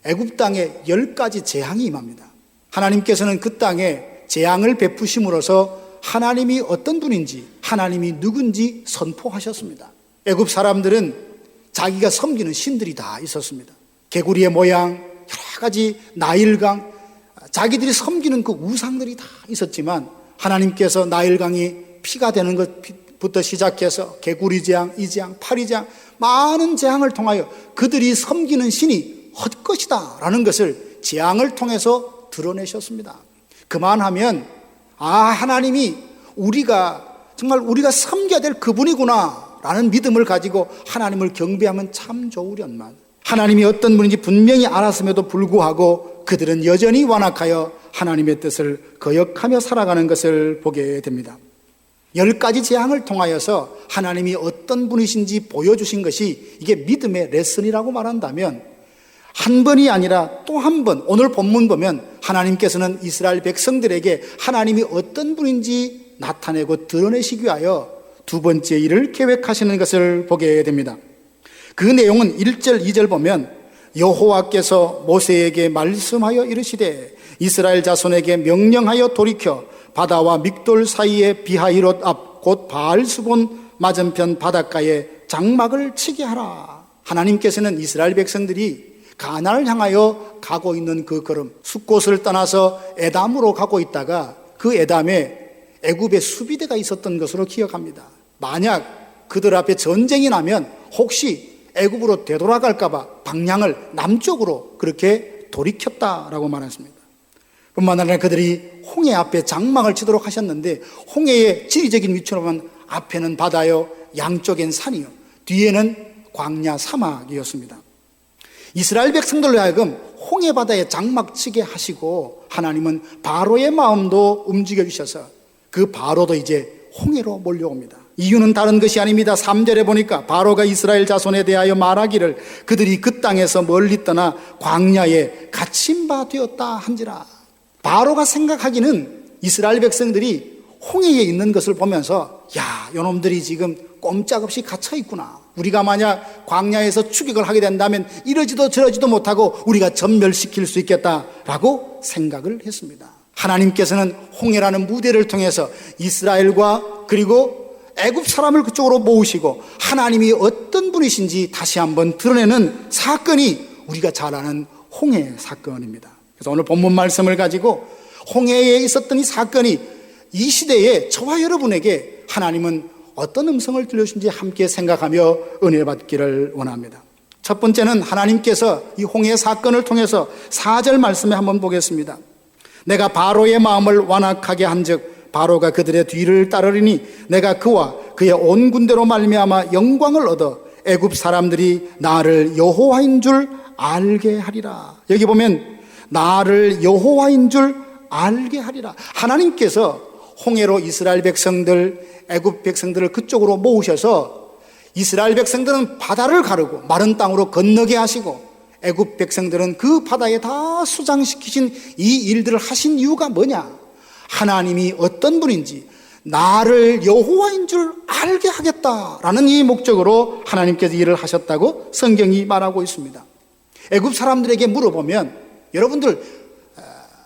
애굽 땅에 10가지 재앙이 임합니다. 하나님께서는 그 땅에 재앙을 베푸심으로써 하나님이 어떤 분인지, 하나님이 누군지 선포하셨습니다. 애굽 사람들은 자기가 섬기는 신들이 다 있었습니다. 개구리의 모양, 여러 가지 나일강, 자기들이 섬기는 그 우상들이 다 있었지만 하나님께서 나일강이 피가 되는 것부터 시작해서 개구리 재앙, 이 재앙, 파리 재앙, 많은 재앙을 통하여 그들이 섬기는 신이 헛것이다 라는 것을 재앙을 통해서 드러내셨습니다. 그만하면 하나님이 정말 우리가 섬겨야 될 그분이구나 라는 믿음을 가지고 하나님을 경배하면 참 좋으련만 하나님이 어떤 분인지 분명히 알았음에도 불구하고 그들은 여전히 완악하여 하나님의 뜻을 거역하며 살아가는 것을 보게 됩니다. 10가지 재앙을 통하여서 하나님이 어떤 분이신지 보여주신 것이 이게 믿음의 레슨이라고 말한다면 한 번이 아니라 또 한 번, 오늘 본문 보면 하나님께서는 이스라엘 백성들에게 하나님이 어떤 분인지 나타내고 드러내시기 위하여 두 번째 일을 계획하시는 것을 보게 됩니다. 그 내용은 1절, 2절 보면 여호와께서 모세에게 말씀하여 이르시되 이스라엘 자손에게 명령하여 돌이켜 바다와 믹돌 사이의 비하히롯 앞 곧 바알수본 맞은편 바닷가에 장막을 치게 하라. 하나님께서는 이스라엘 백성들이 가나안을 향하여 가고 있는 그 걸음, 숫곳을 떠나서 에담으로 가고 있다가 그 에담에 애굽의 수비대가 있었던 것으로 기억합니다. 만약 그들 앞에 전쟁이 나면 혹시 애굽으로 되돌아갈까 봐 방향을 남쪽으로 그렇게 돌이켰다라고 말했습니다. 뿐만 아니라 그들이 홍해 앞에 장막을 치도록 하셨는데 홍해의 지리적인 위치로 보면 앞에는 바다요, 양쪽엔 산이요, 뒤에는 광야 사막이었습니다. 이스라엘 백성들로 하여금 홍해 바다에 장막 치게 하시고 하나님은 바로의 마음도 움직여 주셔서 그 바로도 이제 홍해로 몰려옵니다. 이유는 다른 것이 아닙니다. 3절에 보니까 바로가 이스라엘 자손에 대하여 말하기를 그들이 그 땅에서 멀리 떠나 광야에 갇힌 바 되었다 한지라. 바로가 생각하기는 이스라엘 백성들이 홍해에 있는 것을 보면서 야, 요놈들이 지금 꼼짝없이 갇혀 있구나. 우리가 만약 광야에서 추격을 하게 된다면 이러지도 저러지도 못하고 우리가 전멸시킬 수 있겠다라고 생각을 했습니다. 하나님께서는 홍해라는 무대를 통해서 이스라엘과 그리고 애굽 사람을 그쪽으로 모으시고 하나님이 어떤 분이신지 다시 한번 드러내는 사건이 우리가 잘 아는 홍해 사건입니다. 그래서 오늘 본문 말씀을 가지고 홍해에 있었던 이 사건이 이 시대에 저와 여러분에게 하나님은 어떤 음성을 들려주신지 함께 생각하며 은혜 받기를 원합니다. 첫 번째는 하나님께서 이 홍해 사건을 통해서 4절 말씀에 한번 보겠습니다. 내가 바로의 마음을 완악하게 한즉 바로가 그들의 뒤를 따르리니 내가 그와 그의 온 군대로 말미암아 영광을 얻어 애굽 사람들이 나를 여호와인 줄 알게 하리라. 여기 보면 나를 여호와인 줄 알게 하리라. 하나님께서 홍해로 이스라엘 백성들, 애굽 백성들을 그쪽으로 모으셔서 이스라엘 백성들은 바다를 가르고 마른 땅으로 건너게 하시고 애굽 백성들은 그 바다에 다 수장시키신 이 일들을 하신 이유가 뭐냐? 하나님이 어떤 분인지 나를 여호와인 줄 알게 하겠다라는 이 목적으로 하나님께서 일을 하셨다고 성경이 말하고 있습니다. 애굽 사람들에게 물어보면 여러분들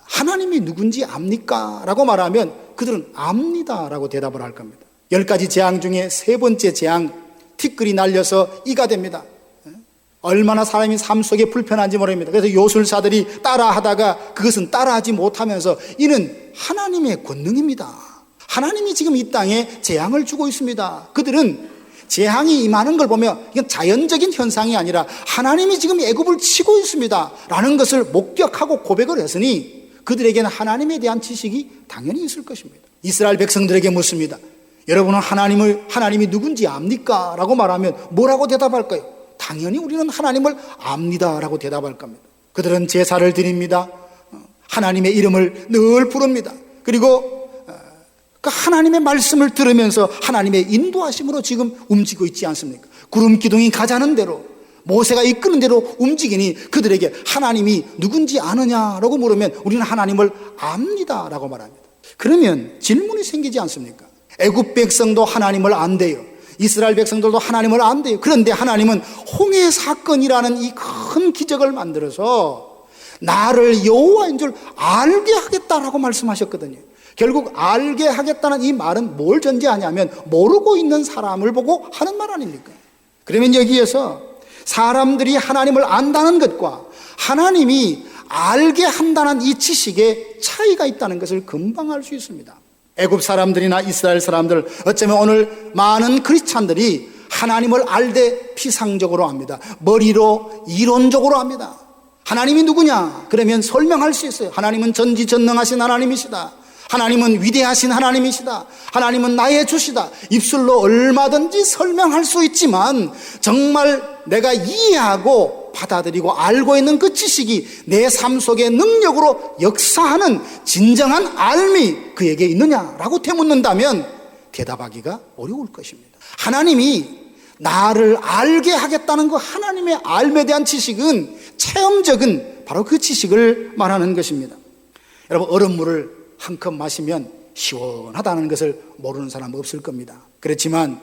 하나님이 누군지 압니까? 라고 말하면 그들은 압니다 라고 대답을 할 겁니다. 10가지 재앙 중에 세 번째 재앙, 티끌이 날려서 이가 됩니다. 얼마나 사람이 삶 속에 불편한지 모릅니다. 그래서 요술사들이 따라하다가 그것은 따라하지 못하면서 이는 하나님의 권능입니다, 하나님이 지금 이 땅에 재앙을 주고 있습니다. 그들은 재앙이 임하는 걸 보면 이건 자연적인 현상이 아니라 하나님이 지금 애굽을 치고 있습니다 라는 것을 목격하고 고백을 했으니 그들에게는 하나님에 대한 지식이 당연히 있을 것입니다. 이스라엘 백성들에게 묻습니다. 여러분은 하나님이 누군지 압니까? 라고 말하면 뭐라고 대답할까요? 당연히 우리는 하나님을 압니다 라고 대답할 겁니다. 그들은 제사를 드립니다. 하나님의 이름을 늘 부릅니다. 그리고 그 하나님의 말씀을 들으면서 하나님의 인도하심으로 지금 움직이고 있지 않습니까? 구름 기둥이 가자는 대로 모세가 이끄는 대로 움직이니 그들에게 하나님이 누군지 아느냐라고 물으면 우리는 하나님을 압니다 라고 말합니다. 그러면 질문이 생기지 않습니까? 애굽 백성도 하나님을 안대요. 이스라엘 백성들도 하나님을 안대요. 그런데 하나님은 홍해 사건이라는 이 큰 기적을 만들어서 나를 여호와인 줄 알게 하겠다라고 말씀하셨거든요. 결국 알게 하겠다는 이 말은 뭘 전제하냐면 모르고 있는 사람을 보고 하는 말 아닙니까? 그러면 여기에서 사람들이 하나님을 안다는 것과 하나님이 알게 한다는 이 지식에 차이가 있다는 것을 금방 알 수 있습니다. 애굽 사람들이나 이스라엘 사람들, 어쩌면 오늘 많은 크리스찬들이 하나님을 알되 피상적으로 합니다. 머리로 이론적으로 합니다. 하나님이 누구냐? 그러면 설명할 수 있어요. 하나님은 전지전능하신 하나님이시다. 하나님은 위대하신 하나님이시다. 하나님은 나의 주시다. 입술로 얼마든지 설명할 수 있지만 정말 내가 이해하고 받아들이고 알고 있는 그 지식이 내 삶 속의 능력으로 역사하는 진정한 알미 그에게 있느냐라고 되묻는다면 대답하기가 어려울 것입니다. 하나님이 나를 알게 하겠다는 그 하나님의 알에 대한 지식은 체험적인 바로 그 지식을 말하는 것입니다. 여러분, 얼음물을 한 컵 마시면 시원하다는 것을 모르는 사람은 없을 겁니다. 그렇지만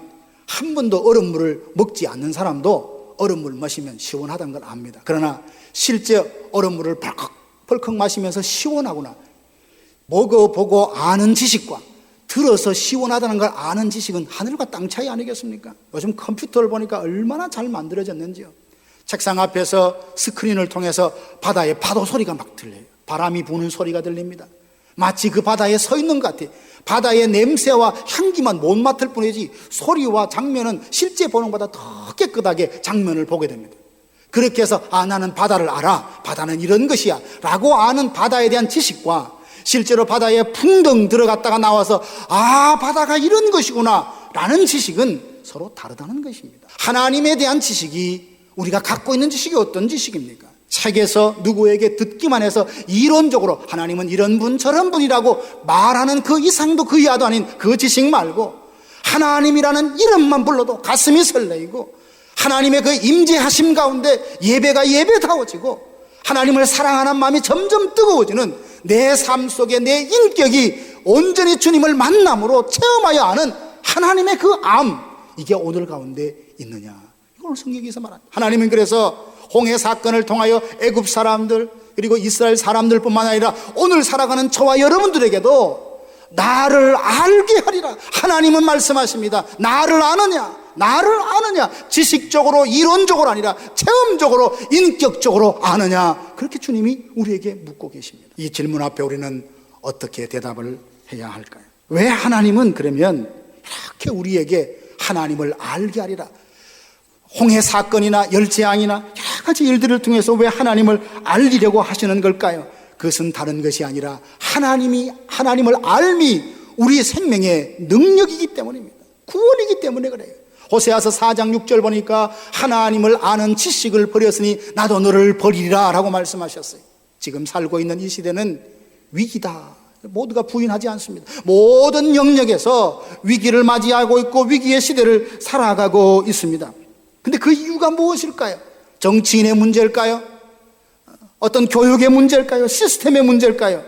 한 번도 얼음물을 먹지 않는 사람도 얼음물 마시면 시원하다는 걸 압니다. 그러나 실제 얼음물을 벌컥 마시면서 시원하구나 먹어보고 아는 지식과 들어서 시원하다는 걸 아는 지식은 하늘과 땅 차이 아니겠습니까? 요즘 컴퓨터를 보니까 얼마나 잘 만들어졌는지요. 책상 앞에서 스크린을 통해서 바다의 파도 소리가 막 들려요. 바람이 부는 소리가 들립니다. 마치 그 바다에 서 있는 것 같아요. 바다의 냄새와 향기만 못 맡을 뿐이지 소리와 장면은 실제 보는 것보다 더 깨끗하게 장면을 보게 됩니다. 그렇게 해서 나는 바다를 알아. 바다는 이런 것이야 라고 아는 바다에 대한 지식과 실제로 바다에 풍덩 들어갔다가 나와서 바다가 이런 것이구나 라는 지식은 서로 다르다는 것입니다. 하나님에 대한 지식이 우리가 갖고 있는 지식이 어떤 지식입니까? 책에서 누구에게 듣기만 해서 이론적으로 하나님은 이런 분 저런 분이라고 말하는 그 이상도 그 이하도 아닌 그 지식 말고 하나님이라는 이름만 불러도 가슴이 설레이고 하나님의 그 임재하심 가운데 예배가 예배다워지고 하나님을 사랑하는 마음이 점점 뜨거워지는 내 삶 속에 내 인격이 온전히 주님을 만남으로 체험하여 아는 하나님의 그 암, 이게 오늘 가운데 있느냐, 이걸 성경에서 말합니다. 하나님은 그래서 홍해 사건을 통하여 애굽 사람들 그리고 이스라엘 사람들뿐만 아니라 오늘 살아가는 저와 여러분들에게도 나를 알게 하리라. 하나님은 말씀하십니다. 나를 아느냐? 나를 아느냐? 지식적으로 이론적으로 아니라 체험적으로 인격적으로 아느냐? 그렇게 주님이 우리에게 묻고 계십니다. 이 질문 앞에 우리는 어떻게 대답을 해야 할까요? 왜 하나님은 그러면 이렇게 우리에게 하나님을 알게 하리라, 홍해 사건이나 열재앙이나 여러 가지 일들을 통해서 왜 하나님을 알리려고 하시는 걸까요? 그것은 다른 것이 아니라 하나님을 알미 우리 생명의 능력이기 때문입니다. 구원이기 때문에 그래요. 호세아서 4장 6절 보니까 하나님을 아는 지식을 버렸으니 나도 너를 버리리라 라고 말씀하셨어요. 지금 살고 있는 이 시대는 위기다. 모두가 부인하지 않습니다. 모든 영역에서 위기를 맞이하고 있고 위기의 시대를 살아가고 있습니다. 근데 그 이유가 무엇일까요? 정치인의 문제일까요? 어떤 교육의 문제일까요? 시스템의 문제일까요?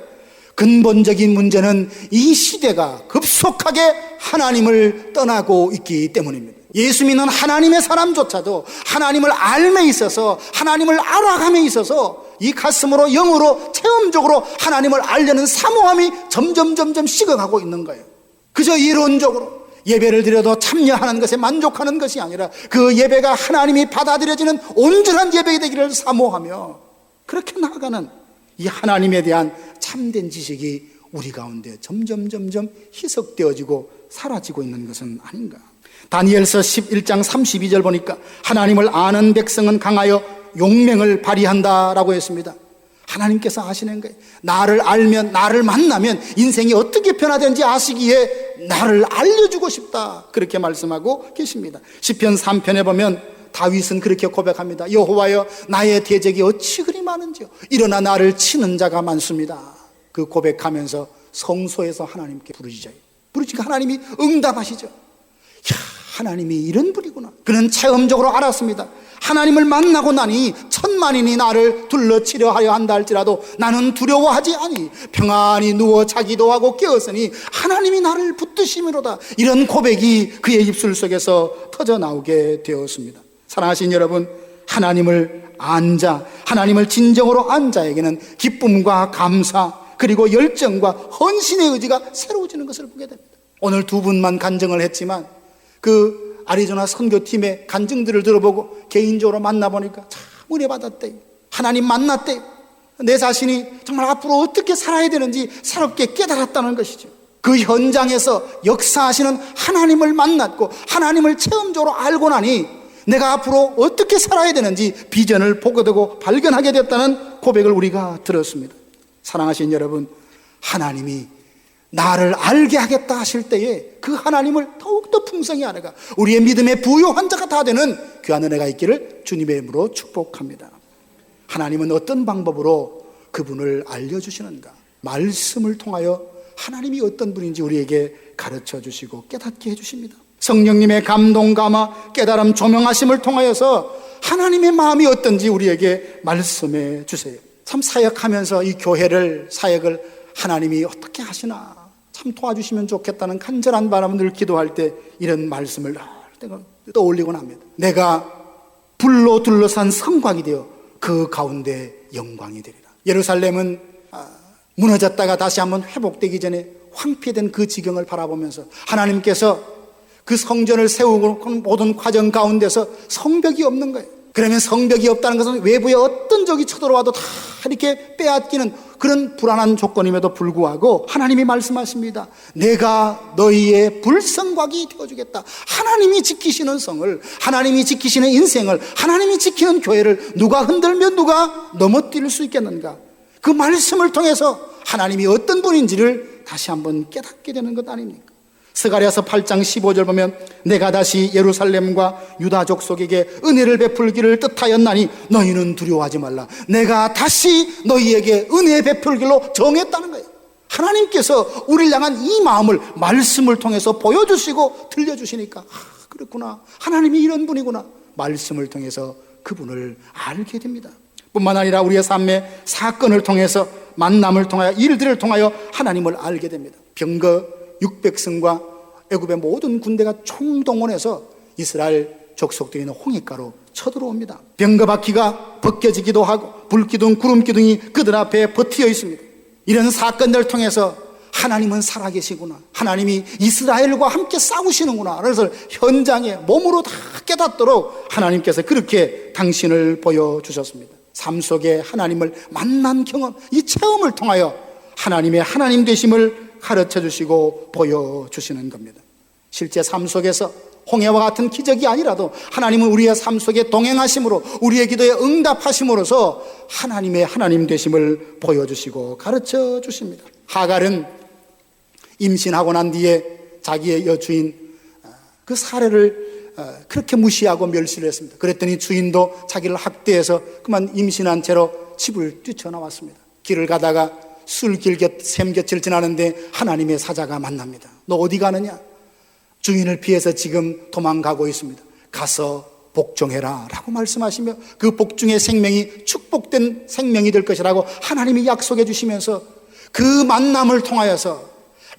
근본적인 문제는 이 시대가 급속하게 하나님을 떠나고 있기 때문입니다. 예수 믿는 하나님의 사람조차도 하나님을 알매 있어서 하나님을 알아감에 있어서 이 가슴으로 영으로 체험적으로 하나님을 알려는 사모함이 점점 식어가고 있는 거예요. 그저 이론적으로 예배를 드려도 참여하는 것에 만족하는 것이 아니라 그 예배가 하나님이 받아들여지는 온전한 예배가 되기를 사모하며 그렇게 나아가는 이 하나님에 대한 참된 지식이 우리 가운데 점점 희석되어지고 사라지고 있는 것은 아닌가. 다니엘서 11장 32절 보니까 하나님을 아는 백성은 강하여 용맹을 발휘한다라고 했습니다. 하나님께서 아시는 거예요. 나를 알면, 나를 만나면 인생이 어떻게 변화되는지 아시기에 나를 알려주고 싶다, 그렇게 말씀하고 계십니다. 시편 3편에 보면 다윗은 그렇게 고백합니다. 여호와여, 나의 대적이 어찌 그리 많은지요. 일어나 나를 치는 자가 많습니다. 그 고백하면서 성소에서 하나님께 부르짖으니까 하나님이 응답하시죠. 야, 하나님이 이런 분이구나. 그는 체험적으로 알았습니다. 하나님을 만나고 나니 천만인이 나를 둘러치려 하여 한다 할지라도 나는 두려워하지 아니. 평안히 누워 자기도 하고 깨었으니 하나님이 나를 붙드심이로다. 이런 고백이 그의 입술 속에서 터져 나오게 되었습니다. 사랑하신 여러분, 하나님을 안 자, 하나님을 진정으로 안 자에게는 기쁨과 감사, 그리고 열정과 헌신의 의지가 새로워지는 것을 보게 됩니다. 오늘 두 분만 간증을 했지만 그 아리조나 선교팀의 간증들을 들어보고 개인적으로 만나보니까 참 은혜 받았대요. 하나님 만났대요. 내 자신이 정말 앞으로 어떻게 살아야 되는지 새롭게 깨달았다는 것이죠. 그 현장에서 역사하시는 하나님을 만났고 하나님을 체험적으로 알고 나니 내가 앞으로 어떻게 살아야 되는지 비전을 보게 되고 발견하게 됐다는 고백을 우리가 들었습니다. 사랑하신 여러분, 하나님이 나를 알게 하겠다 하실 때에 그 하나님을 더욱더 풍성히 알아가 우리의 믿음의 부요한 자가 다 되는 귀한 은혜가 있기를 주님의 이름으로 축복합니다. 하나님은 어떤 방법으로 그분을 알려주시는가? 말씀을 통하여 하나님이 어떤 분인지 우리에게 가르쳐 주시고 깨닫게 해주십니다. 성령님의 감동, 감화, 깨달음, 조명하심을 통하여서 하나님의 마음이 어떤지 우리에게 말씀해 주세요. 참 사역하면서 이 교회를, 사역을 하나님이 어떻게 하시나 참 도와주시면 좋겠다는 간절한 바람을 늘 기도할 때 이런 말씀을 떠올리곤 합니다. 내가 불로 둘러싼 성곽이 되어 그 가운데 영광이 되리라. 예루살렘은 무너졌다가 다시 한번 회복되기 전에 황폐된 그 지경을 바라보면서 하나님께서 그 성전을 세우고 모든 과정 가운데서 성벽이 없는 거예요. 그러면 성벽이 없다는 것은 외부에 어떤 적이 쳐들어와도 다 이렇게 빼앗기는 그런 불안한 조건임에도 불구하고 하나님이 말씀하십니다. 내가 너희의 불성곽이 되어주겠다. 하나님이 지키시는 성을, 하나님이 지키시는 인생을, 하나님이 지키는 교회를 누가 흔들면 누가 넘어뜨릴 수 있겠는가? 그 말씀을 통해서 하나님이 어떤 분인지를 다시 한번 깨닫게 되는 것 아닙니까? 스가랴서 8장 15절 보면 내가 다시 예루살렘과 유다 족속에게 은혜를 베풀기를 뜻하였나니 너희는 두려워하지 말라. 내가 다시 너희에게 은혜 베풀기로 정했다는 거예요. 하나님께서 우리를 향한 이 마음을 말씀을 통해서 보여주시고 들려주시니까 그렇구나, 하나님이 이런 분이구나, 말씀을 통해서 그분을 알게 됩니다. 뿐만 아니라 우리의 삶의 사건을 통해서, 만남을 통하여, 일들을 통하여 하나님을 알게 됩니다. 병거 600승과 애굽의 모든 군대가 총동원해서 이스라엘 족속들이 있는 홍해가로 쳐들어옵니다. 병거바퀴가 벗겨지기도 하고 불기둥, 구름기둥이 그들 앞에 버티어 있습니다. 이런 사건들을 통해서 하나님은 살아계시구나, 하나님이 이스라엘과 함께 싸우시는구나, 그래서 현장에 몸으로 다 깨닫도록 하나님께서 그렇게 당신을 보여주셨습니다. 삶 속에 하나님을 만난 경험, 이 체험을 통하여 하나님의 하나님 되심을 가르쳐 주시고 보여주시는 겁니다. 실제 삶 속에서 홍해와 같은 기적이 아니라도 하나님은 우리의 삶 속에 동행하심으로, 우리의 기도에 응답하심으로써 하나님의 하나님 되심을 보여주시고 가르쳐 주십니다. 하갈은 임신하고 난 뒤에 자기의 여주인 그 사례를 그렇게 무시하고 멸시를 했습니다. 그랬더니 주인도 자기를 학대해서 그만 임신한 채로 집을 뛰쳐나왔습니다. 길을 가다가 술길곁 샘곁을 지나는데 하나님의 사자가 만납니다. 너 어디 가느냐? 주인을 피해서 지금 도망가고 있습니다. 가서 복종해라 라고 말씀하시며 그 복종의 생명이 축복된 생명이 될 것이라고 하나님이 약속해 주시면서 그 만남을 통하여서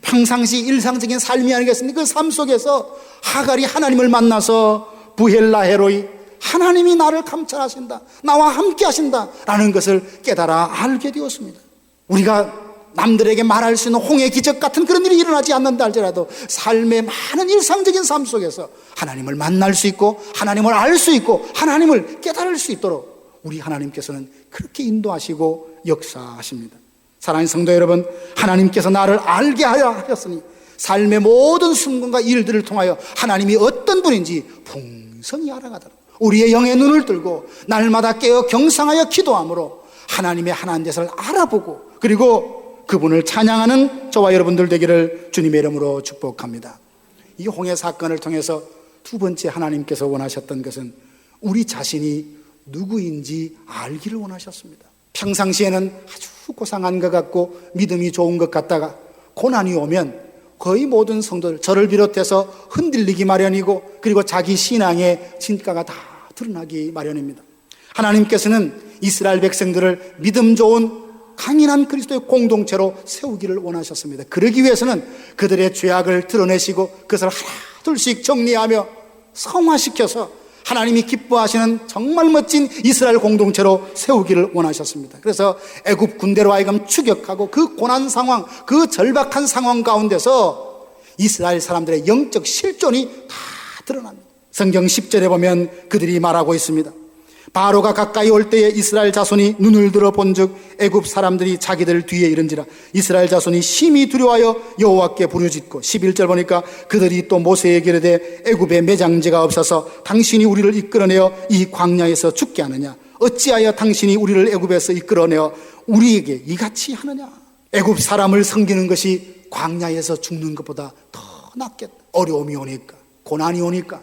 평상시 일상적인 삶이 아니겠습니까? 그 삶 속에서 하갈이 하나님을 만나서 부헬라헤로이, 하나님이 나를 감찰하신다, 나와 함께 하신다 라는 것을 깨달아 알게 되었습니다. 우리가 남들에게 말할 수 있는 홍해 기적 같은 그런 일이 일어나지 않는다 할지라도 삶의 많은 일상적인 삶 속에서 하나님을 만날 수 있고 하나님을 알 수 있고 하나님을 깨달을 수 있도록 우리 하나님께서는 그렇게 인도하시고 역사하십니다. 사랑하는 성도 여러분, 하나님께서 나를 알게 하려 하셨으니 삶의 모든 순간과 일들을 통하여 하나님이 어떤 분인지 풍성히 알아가도록 우리의 영의 눈을 들고 날마다 깨어 경상하여 기도함으로 하나님의 하나님 되심을 알아보고 그리고 그분을 찬양하는 저와 여러분들 되기를 주님의 이름으로 축복합니다. 이 홍해 사건을 통해서 두 번째 하나님께서 원하셨던 것은 우리 자신이 누구인지 알기를 원하셨습니다. 평상시에는 아주 고상한 것 같고 믿음이 좋은 것 같다가 고난이 오면 거의 모든 성도들 저를 비롯해서 흔들리기 마련이고 그리고 자기 신앙의 진가가 다 드러나기 마련입니다. 하나님께서는 이스라엘 백성들을 믿음 좋은 강인한 그리스도의 공동체로 세우기를 원하셨습니다. 그러기 위해서는 그들의 죄악을 드러내시고 그것을 하나둘씩 정리하며 성화시켜서 하나님이 기뻐하시는 정말 멋진 이스라엘 공동체로 세우기를 원하셨습니다. 그래서 애굽 군대로 하여금 추격하고 그 고난 상황, 그 절박한 상황 가운데서 이스라엘 사람들의 영적 실존이 다 드러납니다. 성경 10절에 보면 그들이 말하고 있습니다. 바로가 가까이 올 때에 이스라엘 자손이 눈을 들어 본즉 애굽 사람들이 자기들 뒤에 이른지라 이스라엘 자손이 심히 두려워하여 여호와께 부르짖고 11절 보니까 그들이 또 모세에게 이르되 애굽에 매장지가 없어서 당신이 우리를 이끌어내어 이 광야에서 죽게 하느냐 어찌하여 당신이 우리를 애굽에서 이끌어내어 우리에게 이같이 하느냐. 애굽 사람을 섬기는 것이 광야에서 죽는 것보다 더 낫겠다. 어려움이 오니까 고난이 오니까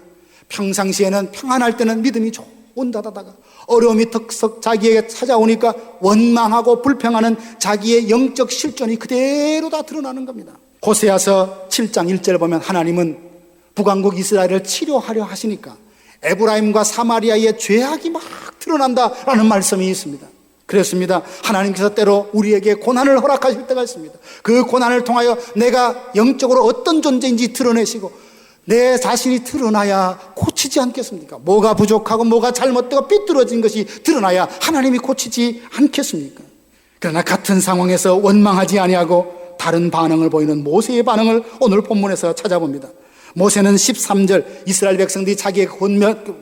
평상시에는 평안할 때는 믿음이 온다다가 어려움이 턱석 자기에게 찾아오니까 원망하고 불평하는 자기의 영적 실존이 그대로 다 드러나는 겁니다. 호세아서 7장 1절 보면 하나님은 북왕국 이스라엘을 치료하려 하시니까 에브라임과 사마리아의 죄악이 막 드러난다라는 말씀이 있습니다. 그렇습니다. 하나님께서 때로 우리에게 고난을 허락하실 때가 있습니다. 그 고난을 통하여 내가 영적으로 어떤 존재인지 드러내시고 내 자신이 드러나야 고치지 않겠습니까? 뭐가 부족하고 뭐가 잘못되고 삐뚤어진 것이 드러나야 하나님이 고치지 않겠습니까? 그러나 같은 상황에서 원망하지 아니하고 다른 반응을 보이는 모세의 반응을 오늘 본문에서 찾아봅니다. 모세는 13절 이스라엘 백성들이 자기의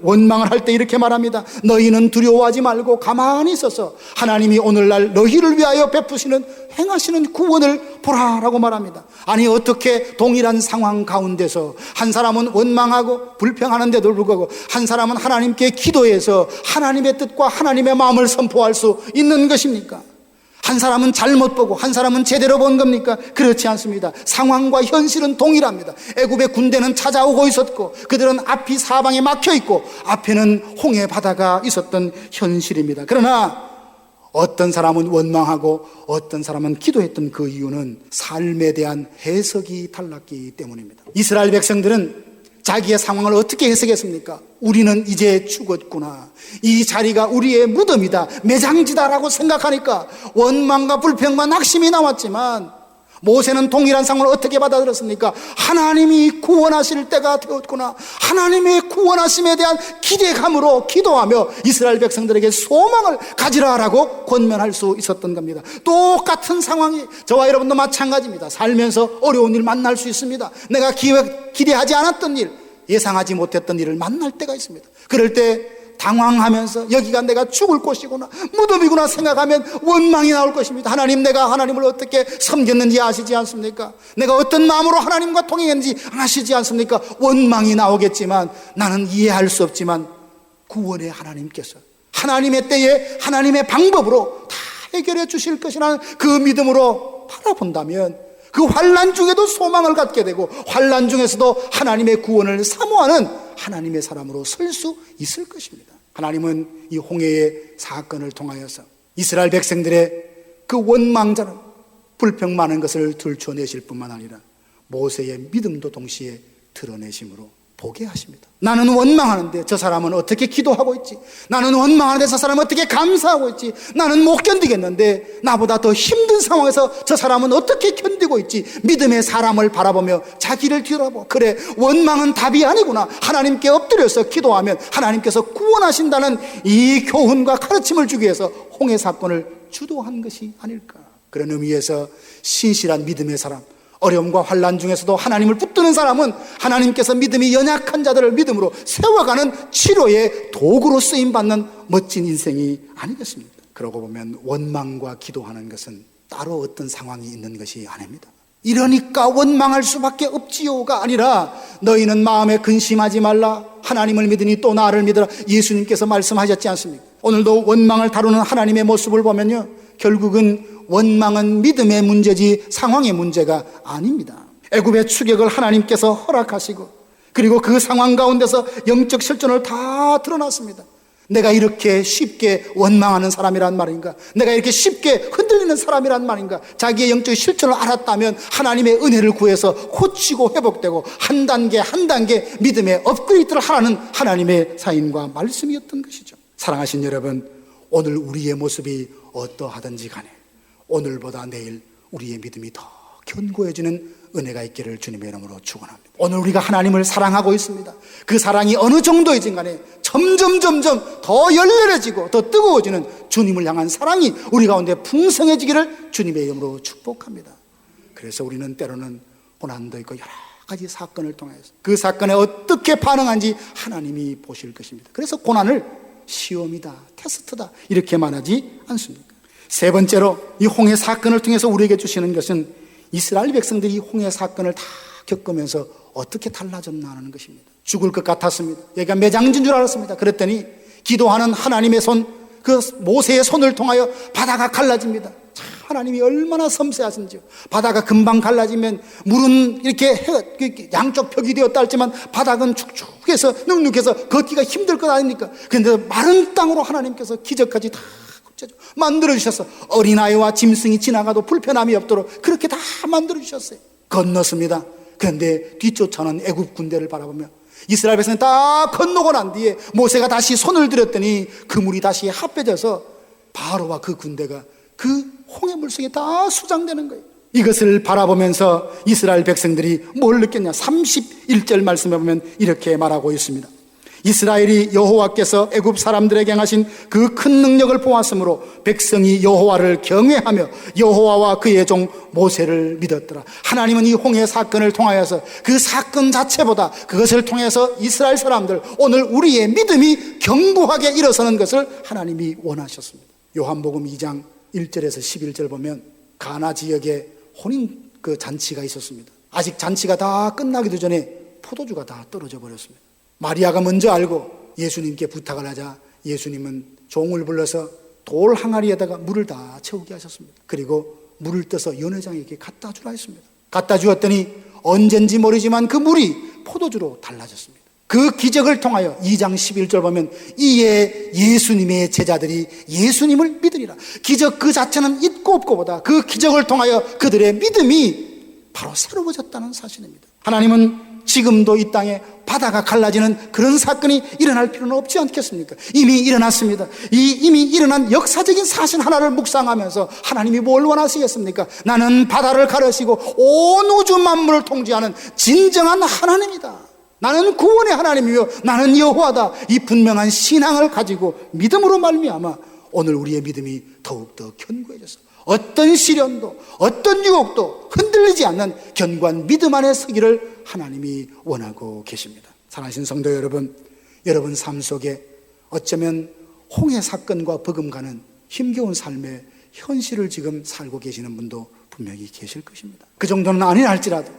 원망을 할 때 이렇게 말합니다. 너희는 두려워하지 말고 가만히 있어서 하나님이 오늘날 너희를 위하여 베푸시는 행하시는 구원을 보라라고 말합니다. 아니 어떻게 동일한 상황 가운데서 한 사람은 원망하고 불평하는데도 불구하고 한 사람은 하나님께 기도해서 하나님의 뜻과 하나님의 마음을 선포할 수 있는 것입니까? 한 사람은 잘못 보고 한 사람은 제대로 본 겁니까? 그렇지 않습니다. 상황과 현실은 동일합니다. 애굽의 군대는 찾아오고 있었고 그들은 앞이 사방에 막혀 있고 앞에는 홍해 바다가 있었던 현실입니다. 그러나 어떤 사람은 원망하고 어떤 사람은 기도했던 그 이유는 삶에 대한 해석이 달랐기 때문입니다. 이스라엘 백성들은 자기의 상황을 어떻게 해석했습니까? 우리는 이제 죽었구나. 이 자리가 우리의 무덤이다. 매장지다라고 생각하니까 원망과 불평과 낙심이 나왔지만 모세는 동일한 상황을 어떻게 받아들였습니까? 하나님이 구원하실 때가 되었구나. 하나님의 구원하심에 대한 기대감으로 기도하며 이스라엘 백성들에게 소망을 가지라라고 권면할 수 있었던 겁니다. 똑같은 상황이 저와 여러분도 마찬가지입니다. 살면서 어려운 일 만날 수 있습니다. 내가 기대하지 않았던 일, 예상하지 못했던 일을 만날 때가 있습니다. 그럴 때 당황하면서 여기가 내가 죽을 곳이구나, 무덤이구나 생각하면 원망이 나올 것입니다. 하나님, 내가 하나님을 어떻게 섬겼는지 아시지 않습니까? 내가 어떤 마음으로 하나님과 통행했는지 아시지 않습니까? 원망이 나오겠지만 나는 이해할 수 없지만 구원의 하나님께서 하나님의 때에 하나님의 방법으로 다 해결해 주실 것이라는 그 믿음으로 바라본다면 그 환난 중에도 소망을 갖게 되고 환난 중에서도 하나님의 구원을 사모하는 하나님의 사람으로 설 수 있을 것입니다. 하나님은 이 홍해의 사건을 통하여서 이스라엘 백성들의 그 원망자는 불평 많은 것을 들춰내실 뿐만 아니라 모세의 믿음도 동시에 드러내심으로 보게 하십니다. 나는 원망하는데 저 사람은 어떻게 기도하고 있지? 나는 원망하는데 저 사람은 어떻게 감사하고 있지? 나는 못 견디겠는데 나보다 더 힘든 상황에서 저 사람은 어떻게 견디고 있지? 믿음의 사람을 바라보며 자기를 뒤돌아보. 그래, 원망은 답이 아니구나. 하나님께 엎드려서 기도하면 하나님께서 구원하신다는 이 교훈과 가르침을 주기 위해서 홍해 사건을 주도한 것이 아닐까. 그런 의미에서 신실한 믿음의 사람, 어려움과 환난 중에서도 하나님을 붙드는 사람은 하나님께서 믿음이 연약한 자들을 믿음으로 세워가는 치료의 도구로 쓰임받는 멋진 인생이 아니겠습니까? 그러고 보면 원망과 기도하는 것은 따로 어떤 상황이 있는 것이 아닙니다. 이러니까 원망할 수밖에 없지요가 아니라 너희는 마음에 근심하지 말라. 하나님을 믿으니 또 나를 믿으라. 예수님께서 말씀하셨지 않습니까? 오늘도 원망을 다루는 하나님의 모습을 보면요, 결국은 원망은 믿음의 문제지 상황의 문제가 아닙니다. 애굽의 추격을 하나님께서 허락하시고 그리고 그 상황 가운데서 영적 실존을 다 드러났습니다. 내가 이렇게 쉽게 원망하는 사람이란 말인가? 내가 이렇게 쉽게 흔들리는 사람이란 말인가? 자기의 영적 실존을 알았다면 하나님의 은혜를 구해서 고치고 회복되고 한 단계 한 단계 믿음의 업그레이드를 하라는 하나님의 사인과 말씀이었던 것이죠. 사랑하신 여러분, 오늘 우리의 모습이 어떠하든지 간에 오늘보다 내일 우리의 믿음이 더 견고해지는 은혜가 있기를 주님의 이름으로 축원합니다. 오늘 우리가 하나님을 사랑하고 있습니다. 그 사랑이 어느 정도이든 간에 점점 더 열렬해지고 더 뜨거워지는 주님을 향한 사랑이 우리 가운데 풍성해지기를 주님의 이름으로 축복합니다. 그래서 우리는 때로는 고난도 있고 여러 가지 사건을 통해서 그 사건에 어떻게 반응한지 하나님이 보실 것입니다. 그래서 고난을 시험이다, 테스트다 이렇게 말하지 않습니까? 세 번째로 이 홍해 사건을 통해서 우리에게 주시는 것은 이스라엘 백성들이 홍해 사건을 다 겪으면서 어떻게 달라졌나 하는 것입니다. 죽을 것 같았습니다. 얘가 매장진 줄 알았습니다. 그랬더니 기도하는 하나님의 손, 그 모세의 손을 통하여 바다가 갈라집니다. 참 하나님이 얼마나 섬세하신지요. 바다가 금방 갈라지면 물은 이렇게 양쪽 벽이 되었다 할지만 바닥은 축축해서 눅눅해서 걷기가 힘들 것 아닙니까? 그런데 마른 땅으로 하나님께서 기적까지 다 만들어주셔서 어린아이와 짐승이 지나가도 불편함이 없도록 그렇게 다 만들어주셨어요. 건넜습니다. 그런데 뒤쫓아오는 애굽 군대를 바라보며 이스라엘 백성이 다 건너고 난 뒤에 모세가 다시 손을 들었더니 그 물이 다시 합해져서 바로와 그 군대가 그 홍해물 속에 다 수장되는 거예요. 이것을 바라보면서 이스라엘 백성들이 뭘 느꼈냐? 31절 말씀에 보면 이렇게 말하고 있습니다. 이스라엘이 여호와께서 애굽 사람들에게 행하신 그 큰 능력을 보았으므로 백성이 여호와를 경외하며 여호와와 그의 종 모세를 믿었더라. 하나님은 이 홍해 사건을 통하여서 그 사건 자체보다 그것을 통해서 이스라엘 사람들, 오늘 우리의 믿음이 견고하게 일어서는 것을 하나님이 원하셨습니다. 요한복음 2장 1절에서 11절 보면 가나 지역에 혼인 그 잔치가 있었습니다. 아직 잔치가 다 끝나기도 전에 포도주가 다 떨어져 버렸습니다. 마리아가 먼저 알고 예수님께 부탁을 하자 예수님은 종을 불러서 돌 항아리에다가 물을 다 채우게 하셨습니다. 그리고 물을 떠서 연회장에게 갖다 주라 했습니다. 갖다 주었더니 언젠지 모르지만 그 물이 포도주로 달라졌습니다. 그 기적을 통하여 2장 11절 보면 이에 예수님의 제자들이 예수님을 믿으리라. 기적 그 자체는 있고 없고보다 그 기적을 통하여 그들의 믿음이 바로 새로워졌다는 사실입니다. 하나님은 지금도 이 땅에 바다가 갈라지는 그런 사건이 일어날 필요는 없지 않겠습니까? 이미 일어났습니다. 이미 일어난 역사적인 사실 하나를 묵상하면서 하나님이 뭘 원하시겠습니까? 나는 바다를 가르시고 온 우주 만물을 통제하는 진정한 하나님이다. 나는 구원의 하나님이며 나는 여호와다. 이 분명한 신앙을 가지고 믿음으로 말미암아 오늘 우리의 믿음이 더욱더 견고해져서 어떤 시련도 어떤 유혹도 흔들리지 않는 견고한 믿음 안에 서기를 하나님이 원하고 계십니다. 사랑하신 성도 여러분, 여러분 삶 속에 어쩌면 홍해 사건과 버금가는 힘겨운 삶의 현실을 지금 살고 계시는 분도 분명히 계실 것입니다. 그 정도는 아니라 할지라도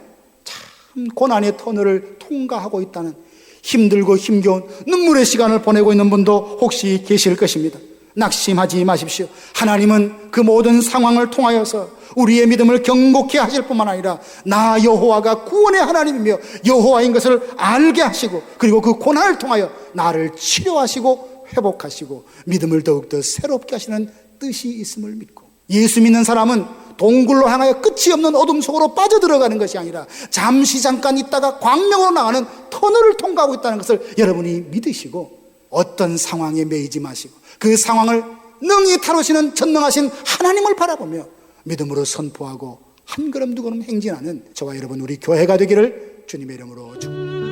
참 고난의 터널을 통과하고 있다는 힘들고 힘겨운 눈물의 시간을 보내고 있는 분도 혹시 계실 것입니다. 낙심하지 마십시오. 하나님은 그 모든 상황을 통하여서 우리의 믿음을 견고케 하실 뿐만 아니라 나 여호와가 구원의 하나님이며 여호와인 것을 알게 하시고 그리고 그 고난을 통하여 나를 치료하시고 회복하시고 믿음을 더욱더 새롭게 하시는 뜻이 있음을 믿고 예수 믿는 사람은 동굴로 향하여 끝이 없는 어둠 속으로 빠져들어가는 것이 아니라 잠시 잠깐 있다가 광명으로 나가는 터널을 통과하고 있다는 것을 여러분이 믿으시고 어떤 상황에 매이지 마시고 그 상황을 능히 다루시는 전능하신 하나님을 바라보며 믿음으로 선포하고 한 걸음 두 걸음 행진하는 저와 여러분 우리 교회가 되기를 주님의 이름으로 축복합니다.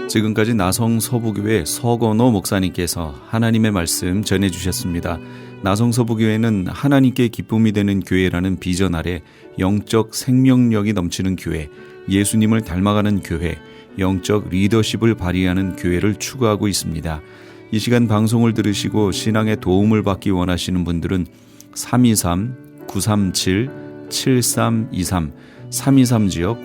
지금까지 나성 서부교회 서건호 목사님께서 하나님의 말씀 전해주셨습니다. 나성 서부교회는 하나님께 기쁨이 되는 교회라는 비전 아래 영적 생명력이 넘치는 교회, 예수님을 닮아가는 교회, 영적 리더십을 발휘하는 교회를 추구하고 있습니다. 이 시간 방송을 들으시고 신앙에 도움을 받기 원하시는 분들은 323-937-7323 323지역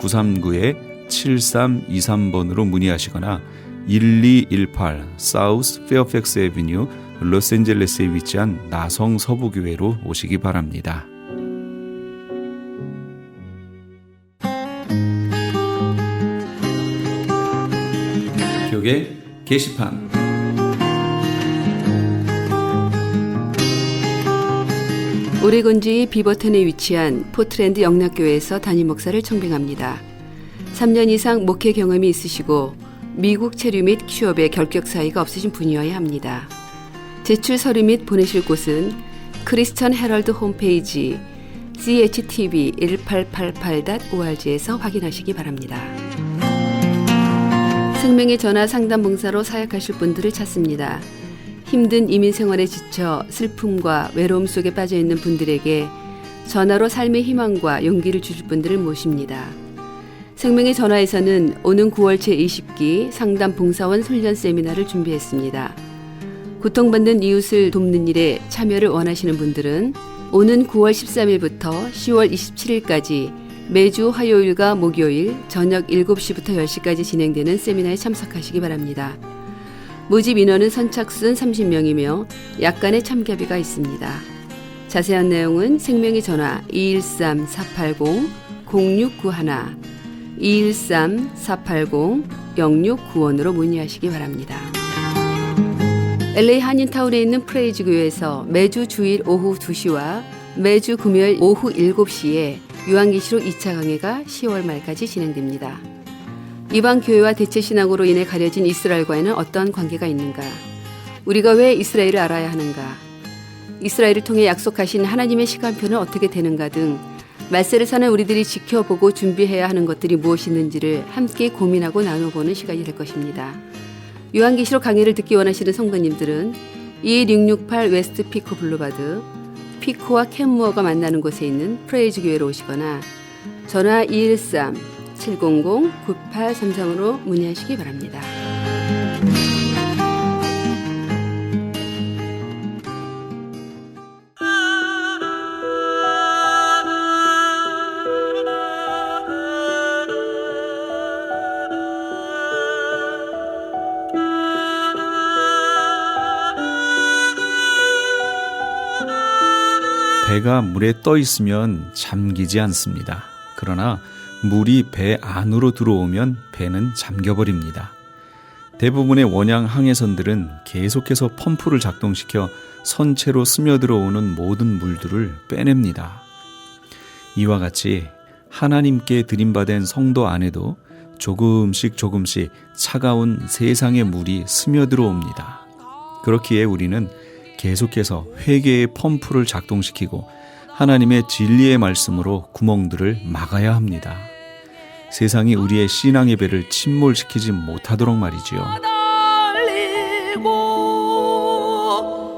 939-7323번으로 문의하시거나 1218 사우스 페어팩스 애비뉴 로스앤젤레스에 위치한 나성 서부교회로 오시기 바랍니다. 벽에 게시판. 오레곤주의 비버턴에 위치한 포트랜드 영락교회에서 담임 목사를 청빙합니다. 3년 이상 목회 경험이 있으시고 미국 체류 및 취업에 결격 사유가 없으신 분이어야 합니다. 제출 서류 및 보내실 곳은 크리스천 헤럴드 홈페이지 chtv1888.org에서 확인하시기 바랍니다. 생명의 전화 상담 봉사로 사역하실 분들을 찾습니다. 힘든 이민 생활에 지쳐 슬픔과 외로움 속에 빠져있는 분들에게 전화로 삶의 희망과 용기를 주실 분들을 모십니다. 생명의 전화에서는 오는 9월 제20기 상담 봉사원 훈련 세미나를 준비했습니다. 고통받는 이웃을 돕는 일에 참여를 원하시는 분들은 오는 9월 13일부터 10월 27일까지 매주 화요일과 목요일 저녁 7시부터 10시까지 진행되는 세미나에 참석하시기 바랍니다. 모집 인원은 선착순 30명이며 약간의 참가비가 있습니다. 자세한 내용은 생명의 전화 213-480-0691 213-480-0691으로 문의하시기 바랍니다. LA 한인타운에 있는 프레이즈 교회에서 매주 주일 오후 2시와 매주 금요일 오후 7시에 요한계시록 2차 강해가 10월 말까지 진행됩니다. 이방 교회와 대체 신앙으로 인해 가려진 이스라엘과는 어떤 관계가 있는가? 우리가 왜 이스라엘을 알아야 하는가? 이스라엘을 통해 약속하신 하나님의 시간표는 어떻게 되는가 등 말세를 사는 우리들이 지켜보고 준비해야 하는 것들이 무엇이 있는지를 함께 고민하고 나눠보는 시간이 될 것입니다. 요한계시록 강의를 듣기 원하시는 성도님들은 21668 웨스트 피코 블루바드 피코와 캔무어가 만나는 곳에 있는 프레이즈 교회로 오시거나 전화 213-700-9833으로 문의하시기 바랍니다. 배가 물에 떠 있으면 잠기지 않습니다. 그러나 물이 배 안으로 들어오면 배는 잠겨버립니다. 대부분의 원양 항해선들은 계속해서 펌프를 작동시켜 선체로 스며들어오는 모든 물들을 빼냅니다. 이와 같이 하나님께 들임받은 성도 안에도 조금씩 차가운 세상의 물이 스며들어옵니다. 그렇기에 우리는 계속해서 회개의 펌프를 작동시키고 하나님의 진리의 말씀으로 구멍들을 막아야 합니다. 세상이 우리의 신앙의 배를 침몰시키지 못하도록 말이지요.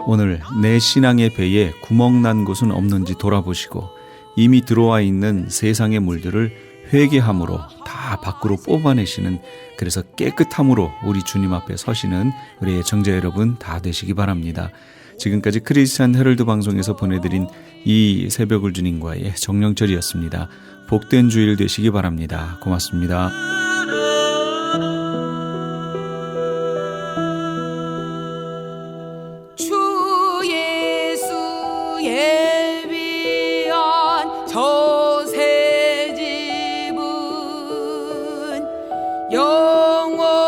오늘 내 신앙의 배에 구멍 난 곳은 없는지 돌아보시고 이미 들어와 있는 세상의 물들을 회개함으로 다 밖으로 뽑아내시는, 그래서 깨끗함으로 우리 주님 앞에 서시는 우리의 청자 여러분 다 되시기 바랍니다. 지금까지 크리스찬 헤럴드 방송에서 보내드린 이 새벽을 주님과의 정령철이었습니다. 복된 주일 되시기 바랍니다. 고맙습니다. 주 예수의 위한 저새 집은 영원